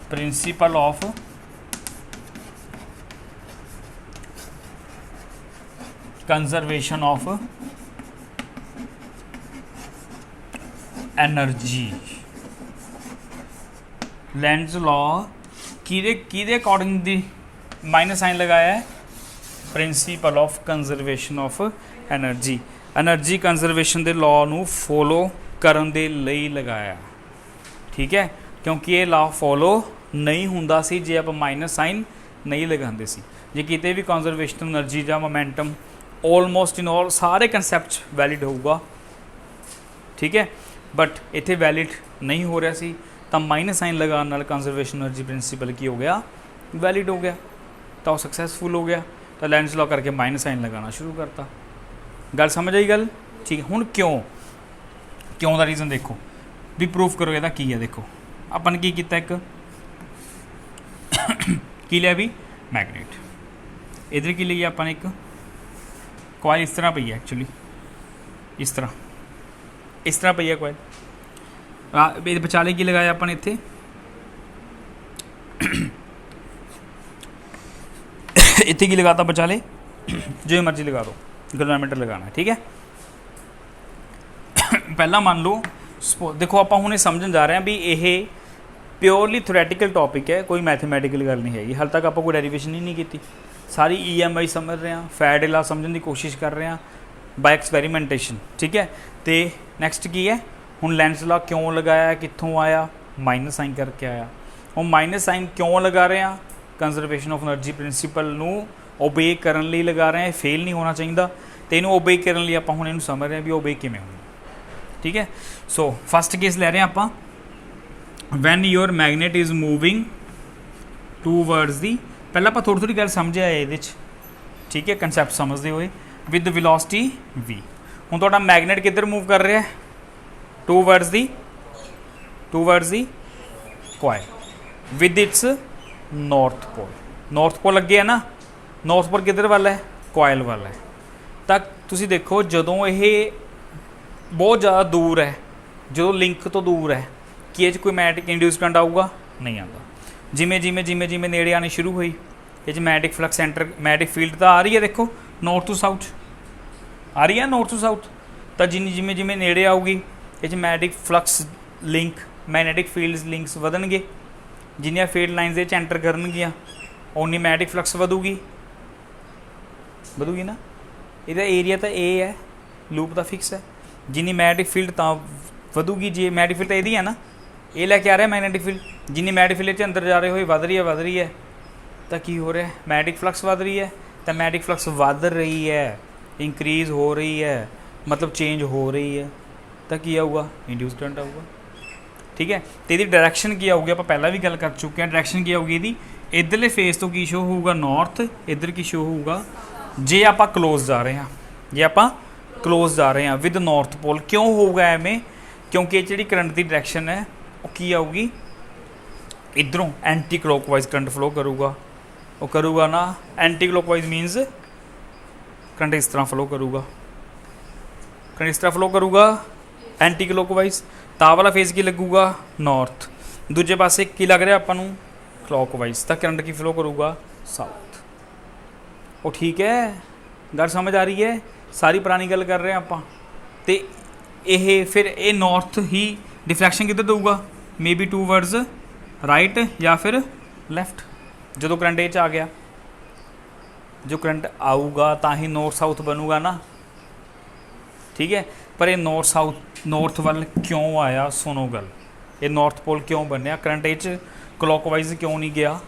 principle of conservation of energy। Lands ਲॉ ਕਿਹਦੇ ਅਕੋਰਡਿੰਗ ਦੀ ਮਾਈਨਸ ਸਾਈਨ ਲਗਾਇਆ ਹੈ? Principal of conservation of energy. Energy conservation ਦੇ ਲਾਅ ਨੂੰ ਫੋਲੋ ਕਰਨ ਦੇ ਲਈ ਲਗਾਇਆ, ਠੀਕ ਹੈ, ਕਿਉਂਕਿ ਇਹ ਲਾਅ ਫੋਲੋ ਨਹੀਂ ਹੁੰਦਾ ਸੀ ਜੇ ਆਪਾਂ ਮਾਈਨਸ ਸਾਈਨ ਨਹੀਂ ਲਗਾਉਂਦੇ ਸੀ। ਜੇ ਕਿਤੇ ਵੀ ਕੰਜ਼ਰਵੇਸ਼ਨ ਐਨਰਜੀ ਜਾਂ ਮੋਮੈਂਟਮ ਆਲਮੋਸਟ ਇਨ ਆਲ ਸਾਰੇ ਕਨਸੈਪਟ ਵੈਲਿਡ ਹੋਊਗਾ, ਠੀਕ ਹੈ, ਬਟ ਇੱਥੇ ਵੈਲਿਡ ਨਹੀਂ ਹੋ ਰਿਹਾ ਸੀ ਤਾਂ ਮਾਈਨਸ ਸਾਈਨ ਲਗਾਉਣ ਨਾਲ ਕੰਜ਼ਰਵੇਸ਼ਨ ਐਨਰਜੀ ਪ੍ਰਿੰਸੀਪਲ ਕੀ ਹੋ ਗਿਆ? ਵੈਲਿਡ ਹੋ ਗਿਆ, ਤਾਂ ਉਹ ਸਕਸੈਸਫੁਲ ਹੋ ਗਿਆ। ਤਾਂ ਲੈਂਡਜ਼ ਲॉ ਕਰਕੇ ਮਾਈਨਸ ਸਾਈਨ ਲਗਾਉਣਾ ਸ਼ੁਰੂ ਕਰਤਾ। ਗੱਲ ਸਮਝ ਆਈ ਗੱਲ? ਠੀਕ ਹੈ। ਹੁਣ ਕਿਉਂ ਦਾ ਰੀਜ਼ਨ ਦੇਖੋ ਵੀ ਪ੍ਰੂਫ ਕਰੋ ਇਹਦਾ ਕੀ ਹੈ। ਦੇਖੋ ਆਪਾਂ ਨੇ ਕੀ ਕੀਤਾ, ਇੱਕ ਕੀ ਲਿਆ ਵੀ ਮੈਗਨੇਟ, ਇਧਰ ਕੀ ਲਈ ਆਪਾਂ ਨੇ ਇੱਕ ਕੋਇਲ ਇਸ ਤਰ੍ਹਾਂ ਪਈ ਹੈ, ਐਕਚੁਅਲੀ ਇਸ ਤਰ੍ਹਾਂ ਪਈ ਹੈ ਕੋਇਲ। ਇਹਦੇ ਵਿਚਾਲੇ ਕੀ ਲਗਾਇਆ ਆਪਾਂ ਨੇ ਇੱਥੇ ਇੱਥੇ ਕੀ ਲਗਾਤਾ ਵਿਚਾਲੇ? जो मर्जी लगा दो, गैल्वेनोमीटर लगाना है, ठीक है। पहला मान लो देखो आप हुणे समझन जा रहे हैं भी ये प्योरली थोरैटिकल टॉपिक है, कोई मैथमैटिकल गल नहीं हैगी। हाल तक आप कोई डेरीवेशन ही नहीं की, सारी EMI समझ रहे हैं, फैड ला समझने की कोशिश कर रहे हैं बाय एक्सपैरीमेंटेशन, ठीक है। तो नैक्सट की है हुण लेंस ला क्यों लगाया, कित्थों आया? माइनस साइन करके आया। हम माइनस साइन क्यों लगा रहे हैं? कंजरवेशन ऑफ एनर्जी प्रिंसीपल नूं ओबे करन लई लगा रहे हैं, फेल नहीं होना चाहिए। तो इनू ओबे करन लई आपां हुण इहनूं समझ रहे हैं भी ओबे किवें होना, ठीक है। सो फस्ट केस ले रहे हैं आपां, when your magnet is moving towards दी, पहले आपां थोड़ी थोड़ी गल समझे आए ये, ठीक है, कंसैप्ट समझते हुए विद वेलोसिटी v। हुण तुहाडा मैगनेट किधर मूव कर रहा है? Towards the coil with its north pole. North pole अगे है ना, नॉर्थ पोल किधर वाला है? कॉइल वाला है। तो तुसी देखो जदों ये बहुत ज़्यादा दूर है, जो लिंक तो दूर है, कि ये कोई मैग्नेटिक इंड्यूस करंट आऊगा? नहीं आता। जिमें जिमें जिमें जिमें नेड़े आने शुरू हुई ये magnetic flux centre, magnetic field तो आ रही है, देखो नॉर्थ टू साउथ आ रही है, नॉर्थ टू साउथ। तो जिमें जिमें नेड़े आऊगी ये magnetic flux link, magnetic field links वधणगे, जिन्नियां फील्ड लाइन्स ये एंटर करनगियां उन्नी मैग्नेटिक फ्लक्स वधूगी ना। इहदा एरिया तो ए है, लूप का फिक्स है, जिन्नी मैग्नेटिक फील्ड तो वधूगी, जी मैग्नेटिक फील्ड तो यही है ना, ये लैके आ रहा है मैग्नेटिक फील्ड, जिन्नी मैग्नेटिक फील्ड के अंदर जा रहे हो वध रही है। तो की हो रहा है? मैग्नेटिक फ्लक्स वध रही है। तो मैग्नेटिक फ्लक्स वध रही है, इंक्रीज़ हो रही है, मतलब चेंज हो रही है, तो की आऊगा? इंड्यूस करंट आऊगा, ठीक है। तो यदि डायरैक्शन की आऊगी, आप पहला भी गल कर चुके हैं, डायरैक्शन की आऊगी यदि इधरले फेस तो की शो होगा नॉर्थ, इधर की शो होगा जे आप क्लोज जा रहे हैं, जे आप क्लोज जा रहे हैं विद नॉर्थ पोल। क्यों होगा एवें? क्योंकि जी करंट की डायरैक्शन है वो की आऊगी इधरों एंटी क्लॉकवाइज करंट फ्लो करूगा, वो करूगा ना एंटी क्लॉकवाइज मीनस करंट इस तरह फ्लो करूगा, करंट इस तरह फ्लो करूगा एंटी क्लॉकवाइज। ता वाला फेस की लगूगा नॉर्थ, दूजे पासे की लग रहा अपन क्लॉकवाइज, तो करंट की फ्लो करूगा साउथ। वो ठीक है, गल समझ आ रही है? सारी पुरानी गल कर रहे हैं आप। तो ये फिर ये नॉर्थ ही डिफ्रैक्शन किधर दूगा? मे बी टूवर्ड्स राइट या फिर लैफ्ट। जो करंट ये आ गया, जो करंट आऊगा तो ही नॉर्थ साउथ बनूगा ना, ठीक है। पर ये नॉर्थ साउथ नॉर्थ वाल क्यों आया? सुनो गल, ये नॉर्थ पोल क्यों बनया? करंट ये क्लॉकवाइज क्यों नहीं गया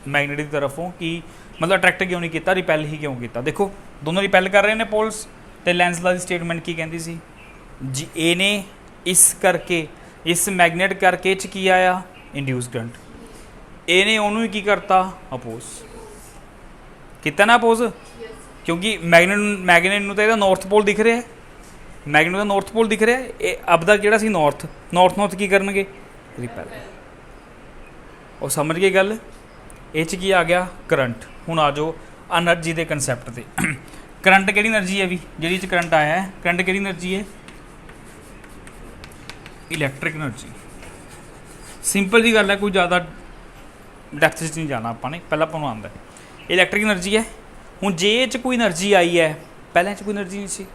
मैगनेट की तरफों? कि मतलब अट्रैक्ट क्यों नहीं किया, रिपैल ही क्यों किया? देखो दोनों रिपैल कर रहे हैं पोल्स। तो लेंस ला दी स्टेटमेंट की कहती सी जी, ए ने इस करके इस मैगनेट करके च की आया इंड्यूस करंट, ए ने उन्होंने की करता अपोज कितना ना अपोज, क्योंकि मैगनेट नूं तो इहदा नॉर्थ पोल दिख रहा है, मैगनेट का नॉर्थ पोल दिख रहा है, अब दा जिहड़ा सी नॉर्थ की करनगे? रिपैल। और समझ गए गल? ये च की आ गया करंट। हुण आ जाओ एनर्जी के कंसैप्ट से। करंट किहड़ी एनर्जी है भी जिहदे च करंट आया है, करंट किहड़ी एनर्जी है, इलैक्ट्रिक एनर्जी। सिंपल जी गल है, कोई ज़्यादा डैप्थ च नहीं जाना आपां ने, पहला आपां नूं आंदा है इलैक्ट्रिक एनर्जी है। हुण जे च कोई एनर्जी आई है, पहले च कोई एनर्जी नहीं सी,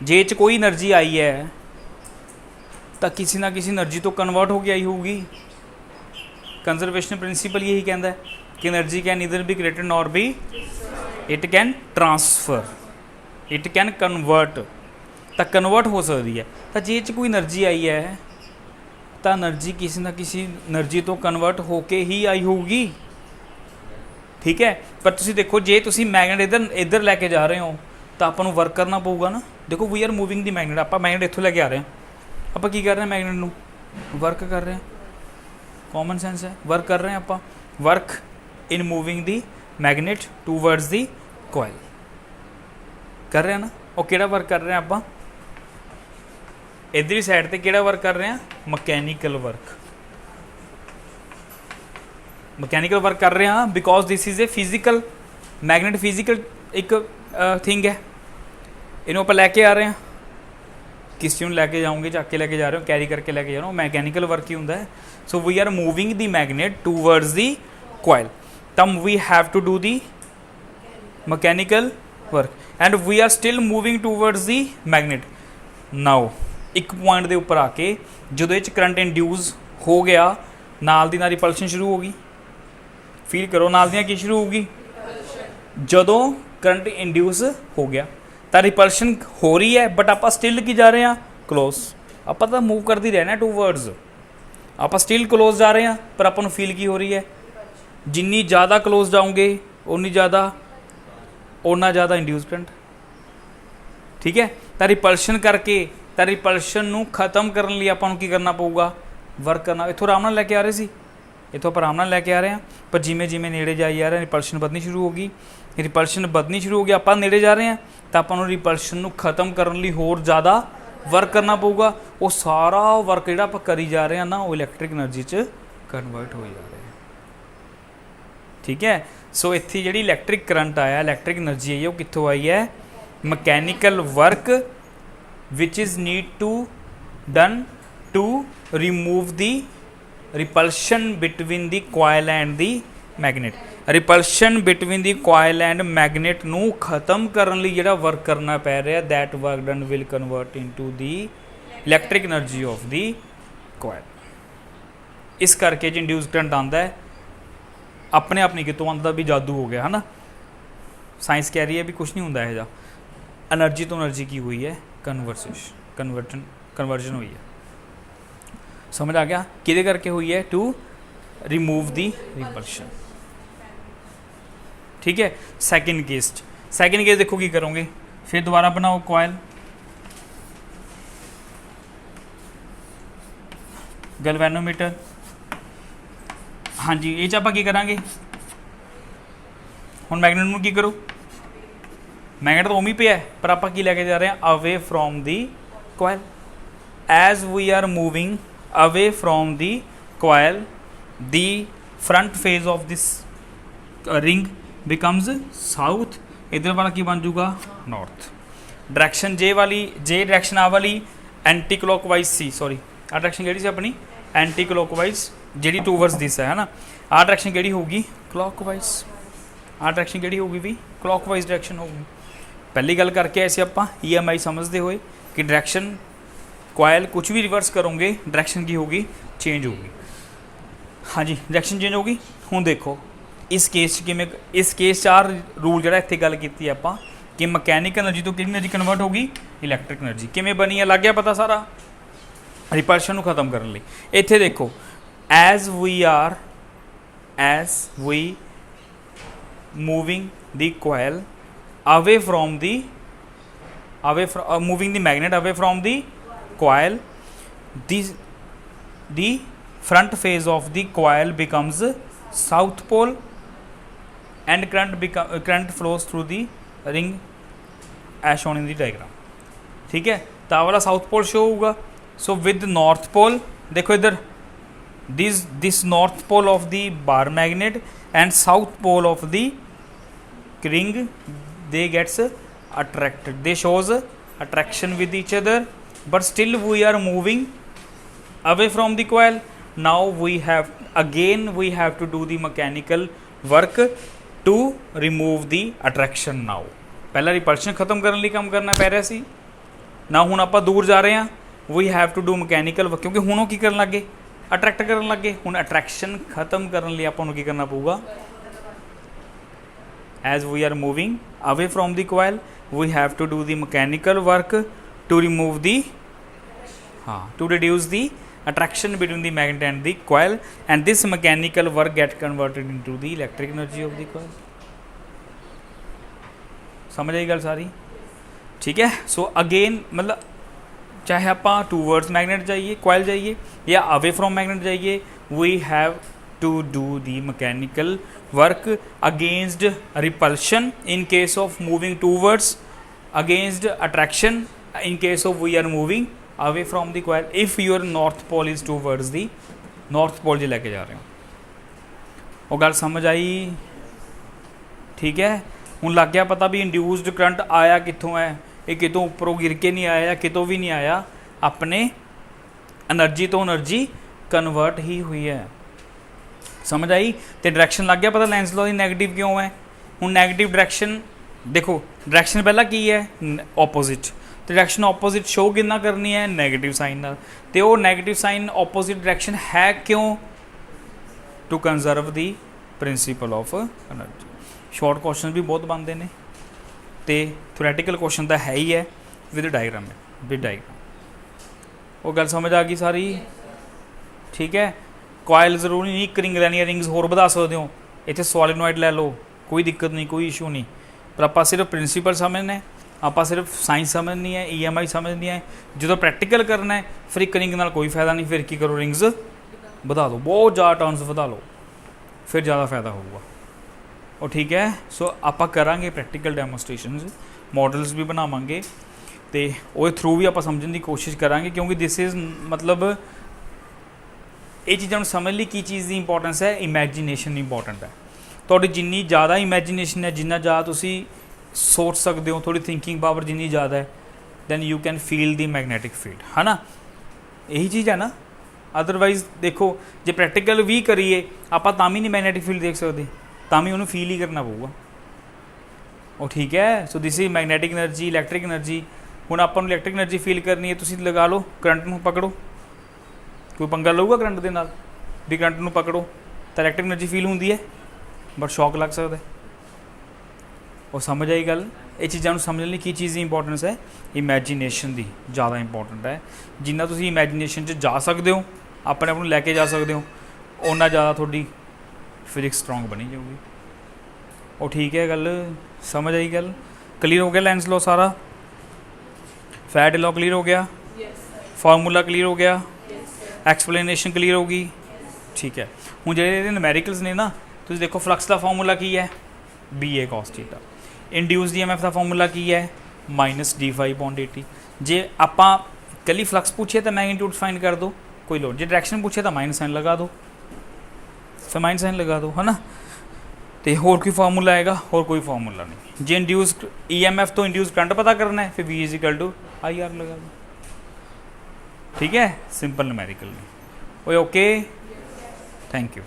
जे च कोई एनर्जी आई है तो किसी ना किसी एनर्जी तो कन्वर्ट होकर आई होगी। कंजरवेशन प्रिंसीपल यही कहता है कि energy can either be created nor be, it can transfer, it can convert, तो कन्वर्ट हो सकती है। तो जे च कोई एनर्जी आई है तो एनर्जी किसी ना किसी एनर्जी तो कन्वर्ट होके ही आई होगी, ठीक है। पर तुसी देखो जे तुसी मैगनेट इधर इधर लैके जा रहे हो तो आपां नूं वर्क करना पऊगा ना। देखो we are moving the magnet, आपां मैगनेट इत्थों लैके आ रहे हैं, आपां की कर रहे हैं, मैगनेट नूं वर्क कर रहे हैं, कॉमन सेंस है, वर्क कर रहे हैं आपां, work in moving the magnet towards the coil कर रहे हैं ना। और किहड़ा वर्क कर रहे हैं आपां, इधरली साइड ते किहड़ा वर्क कर रहे हैं, मकैनिकल वर्क, मकैनिकल वर्क कर रहे हैं because this is a physical magnet, physical एक थिंग है, इन्हों पर लैके आ रहे हैं, किसी को लैके जाऊँगे, चक के लैके जा रहे हो, कैरी करके लैके जा रहे हो, मैकेनिकल वर्क ही होंदा है। So we are moving the magnet towards the coil, तब we have to do the mechanical work and we are still moving towards the magnet. Now एक पॉइंट के उपर आके जो ये करंट इंड्यूस हो गया, नाल दी नाल रिपल्शन शुरू होगी, फील करो नाल दी की शुरू होगी, जदों करंट इंड्यूस हो गया तो रिपल्शन हो रही है, बट आप स्टिल की जा रहे हैं, क्लोज, आप तो मूव करते रहना टूवर्ड्स, आप स्टिल क्लोज जा रहे हैं, पर अपन फील की हो रही है, जिन्नी ज़्यादा क्लोज जाओगे उन्नी उन्ना ज़्यादा इंड्यूस करंट, ठीक है। तो रिपल्शन करके, तो रिपल्शन नूं खत्म करने लिए आपां नूं की करना पऊगा, वर्क करना। इत्थों आराम नाल लैके आ रहे सी, इत्थों आराम नाल लैके आ रहे हैं, पर जिमें जिमें नेड़े जाई जा रहे हैं रिपल्शन बधनी शुरू होगी, रिपल्शन बधनी शुरू हो गई, आपां नेड़े जा रहे हैं तो आपां रिपल्शन नूं खत्म करने लिए होर ज़्यादा वर्क करना पऊगा। वो सारा वर्क जिहड़ा आपां करी जा रहे हैं ना, वो इलैक्ट्रिक एनर्जी च कन्वर्ट हो जा रहा है, ठीक है। सो इत्थे जिहड़ी इलैक्ट्रिक करंट आया, इलैक्ट्रिक एनर्जी आई है, वो कित्थों आई है, mechanical work which is need to done to remove the repulsion between the coil and the magnet. Repulsion between the coil and magnet नूं खत्म करने लई जिहड़ा वर्क करना पै रहा, that work done will convert into the electric energy of the coil. इस करके जो इंड्यूस करंट आंदा है अपने आप नहीं कितों आंदा, भी जादू हो गया है ना। साइंस कह रही है भी कुछ नहीं होंदा है, एनर्जी तो एनर्जी की हुई है कन्वर्जन हुई है, समझ आ गया किहदे करके हुई है, टू रिमूव दी रिपल्शन, ठीक है। सेकंड केस देखो की करोगे, फिर दोबारा बनाओ कॉइल, गैल्वेनोमीटर, हाँ जी, ये आपां की करांगे हुण, मैगनेट नूं की करो, मैगनेट तो उमी पिया है, पर आपां की लैके जा रहे हैं, away from the coil. As we are moving away from the coil, the front phase of this ring becomes south, इधर वाला की बन जूगा नॉर्थ। डायरैक्शन जे डायरैक्शन आ वाली एंटी क्लॉकवाइज सी, सॉरी आ डायरैक्शन केड़ी सी अपनी, एंटी क्लॉकवाइज जी टूवर्ड्स दिस है ना, आ डायरैक्शन केड़ी होगी, क्लॉकवाइज, आ डायरैक्शन केड़ी होगी भी, क्लॉकवाइज डायरैक्शन होगी। पहली गल करके ऐसे आप EMI समझते हुए कि डायरैक्शन कॉइल कुछ भी रिवर्स करोगे डायरैक्शन की होगी, चेंज होगी, हाँ जी डायरैक्शन चेंज होगी। हुण देखो इस केस कि इस केस चार रूल जो इतने गल की आपां कि मकैनिकल एनर्जी तो किहड़ी एनर्जी कन्वर्ट होगी, इलैक्ट्रिक एनर्जी। किवें बनी है लग गया पता सारा, रिपल्शन को खत्म करने लई। इत्थे देखो as we moving the coil away from the moving the magnet away from the coil, the front phase of the coil becomes south pole and current flows through the ring as shown in the diagram, ठीक है। तो वाला south pole show होगा, so with north pole देखो इधर, this north pole of the bar magnet and south pole of the ring they gets attracted, they shows attraction with each other, but still we are moving away from the coil. Now we have to do the mechanical work to remove the attraction. now पहला repulsion खत्म करने लिए काम करना पै रहा सी ना, हुण आपां दूर जा रहे हैं, we have to do mechanical work, क्योंकि हुण की करन लगे अट्रैक्ट करन लगे, हुण अट्रैक्शन खत्म करने लिए आपां नूं की करना पऊगा, as we are moving away from the coil we have to do the mechanical work to remove the to reduce the attraction between the magnet and the coil, and this mechanical work get converted into the electric energy of the coil. समझ आई गल सारी, ठीक है. So again मतलब चाहे आप towards magnet जाइए, कॉइल जाइए, या अवे फ्रॉम मैगनेट जाइए, we have to do the mechanical work against repulsion in case of moving towards, against attraction in case of we are moving away from the coil. If your north pole is towards the north pole जो लैके जा रहे हो, वो गल समझ आई, ठीक है. हुण लग गया पता भी इंड्यूस्ड करंट आया कितों है, ये कितों उपरों गिर के नहीं आया, कितों भी नहीं आया, अपने एनर्जी तो एनर्जी कन्वर्ट ही हुई है. समझ आई. तो डायरैक्शन लग गया पता लेंस लॉ की नैगेटिव क्यों है. हुण नैगेटिव डायरैक्शन देखो, डायरैक्शन पहला की है ऑपोजिट, तो डायरैक्शन ऑपोजिट शो कितना करनी है नैगेटिव साइन नाल, तो वो नैगेटिव साइन ऑपोजिट डायरैक्शन है क्यों, to conserve the principle of energy. Short question भी बहुत बनते हैं, तो थोरैटिकल क्वेश्चन तो है ही है विद डायग्राम है, विद डायग्राम. वो गल समझ आ गई सारी, ठीक है. कॉयल जरूरी नहीं एक रिंग लैनी है, रिंग्स होर बढ़ा सकते हो, इतने सॉलिनॉइड लै लो, कोई दिक्कत नहीं, कोई इशू नहीं, पर आप सिर्फ प्रिंसीपल समझना है, आप सिर्फ साइंस समझनी है, EMI समझनी है. जो प्रैक्टिकल करना है फिर एक रिंग नाल कोई फायदा नहीं, फिर की करो रिंग्स बढ़ा दो, बहुत ज़्यादा टर्न्स बढ़ा लो, फिर ज़्यादा फायदा होगा. और ठीक है. सो आप करांगे प्रैक्टिकल डैमोस्ट्रेशनस, मॉडल्स भी बनावांगे, तो वो थ्रू भी आप समझने की कोशिश करांगे, क्योंकि दिस इज़ मतलब ये चीज़ों समझ ली की चीज़ की इंपॉर्टेंस है, इमैजीनेशन इंपॉर्टेंट है. थोड़ी जिन्नी ज़्यादा इमैजीनेशन है, जिन्ना ज़्यादा तुसी सोच सकते हो, थोड़ी थिंकिंग पावर जिन्नी ज़्यादा है, then you can feel the magnetic field, है ना. यही चीज़ है ना. अदरवाइज देखो जो प्रैक्टिकल भी करिए आप भी नहीं मैगनैटिक फील्ड देख सकते, तामी उन्होंने फील ही करना पऊगा. और ठीक है. So this is magnetic energy, electric energy. हुण आपां नूं इलैक्ट्रिक एनर्जी फील करनी है, तुसीं लगा लो करंट नूं पकड़ो, कोई पंगा लऊगा करंट दे नाल, भी करंट नूं पकड़ो तो इलैक्ट्रिक एनर्जी फील होंदी है, बट शॉक लग सकता है. और समझ आई गल. ये चीज़ों समझने लिए की चीज़ की इंपॉर्टेंस है, इमैजीनेशन की ज़्यादा इंपॉर्टेंट है. जिन्ना तुसीं इमैजीनेशन च जा सकते हो, अपने आप नूं लैके जा सकते हो, उन्ना ज़्यादा थोड़ी फिजिक्स स्ट्रॉन्ग बनी जाऊगी. और ठीक है गल, समझ आई गल. क्लीयर हो गया लेंस लॉ सारा, फैट लॉ क्लीयर हो गया, फार्मूला क्लीयर हो गया, एक्सप्लेनेशन क्लीयर होगी, ठीक है. हूँ जो न्यूमेरिकल्स ने ना, तुम देखो फ्लक्स का फार्मूला की है BA cos theta, induce EMF का फार्मूला की है -d5/dt. जे आपां कली फ्लक्स पूछे तो मैग्नीट्यूड फाइंड कर दो, कोई लोड. जो डायरेक्शन पूछे तो माइनस साइन लगा दो, फिर माइनस साइन लगा दो, है ना. तो होर कोई फार्मूला आएगा, और कोई फार्मूला नहीं. जे इंड्यूस EMF तो इंड्यूस करंट पता करना है, फिर V = IR लगा दो, ठीक है. सिंपल न्यूमेरिकल नहीं. Okay, thank you.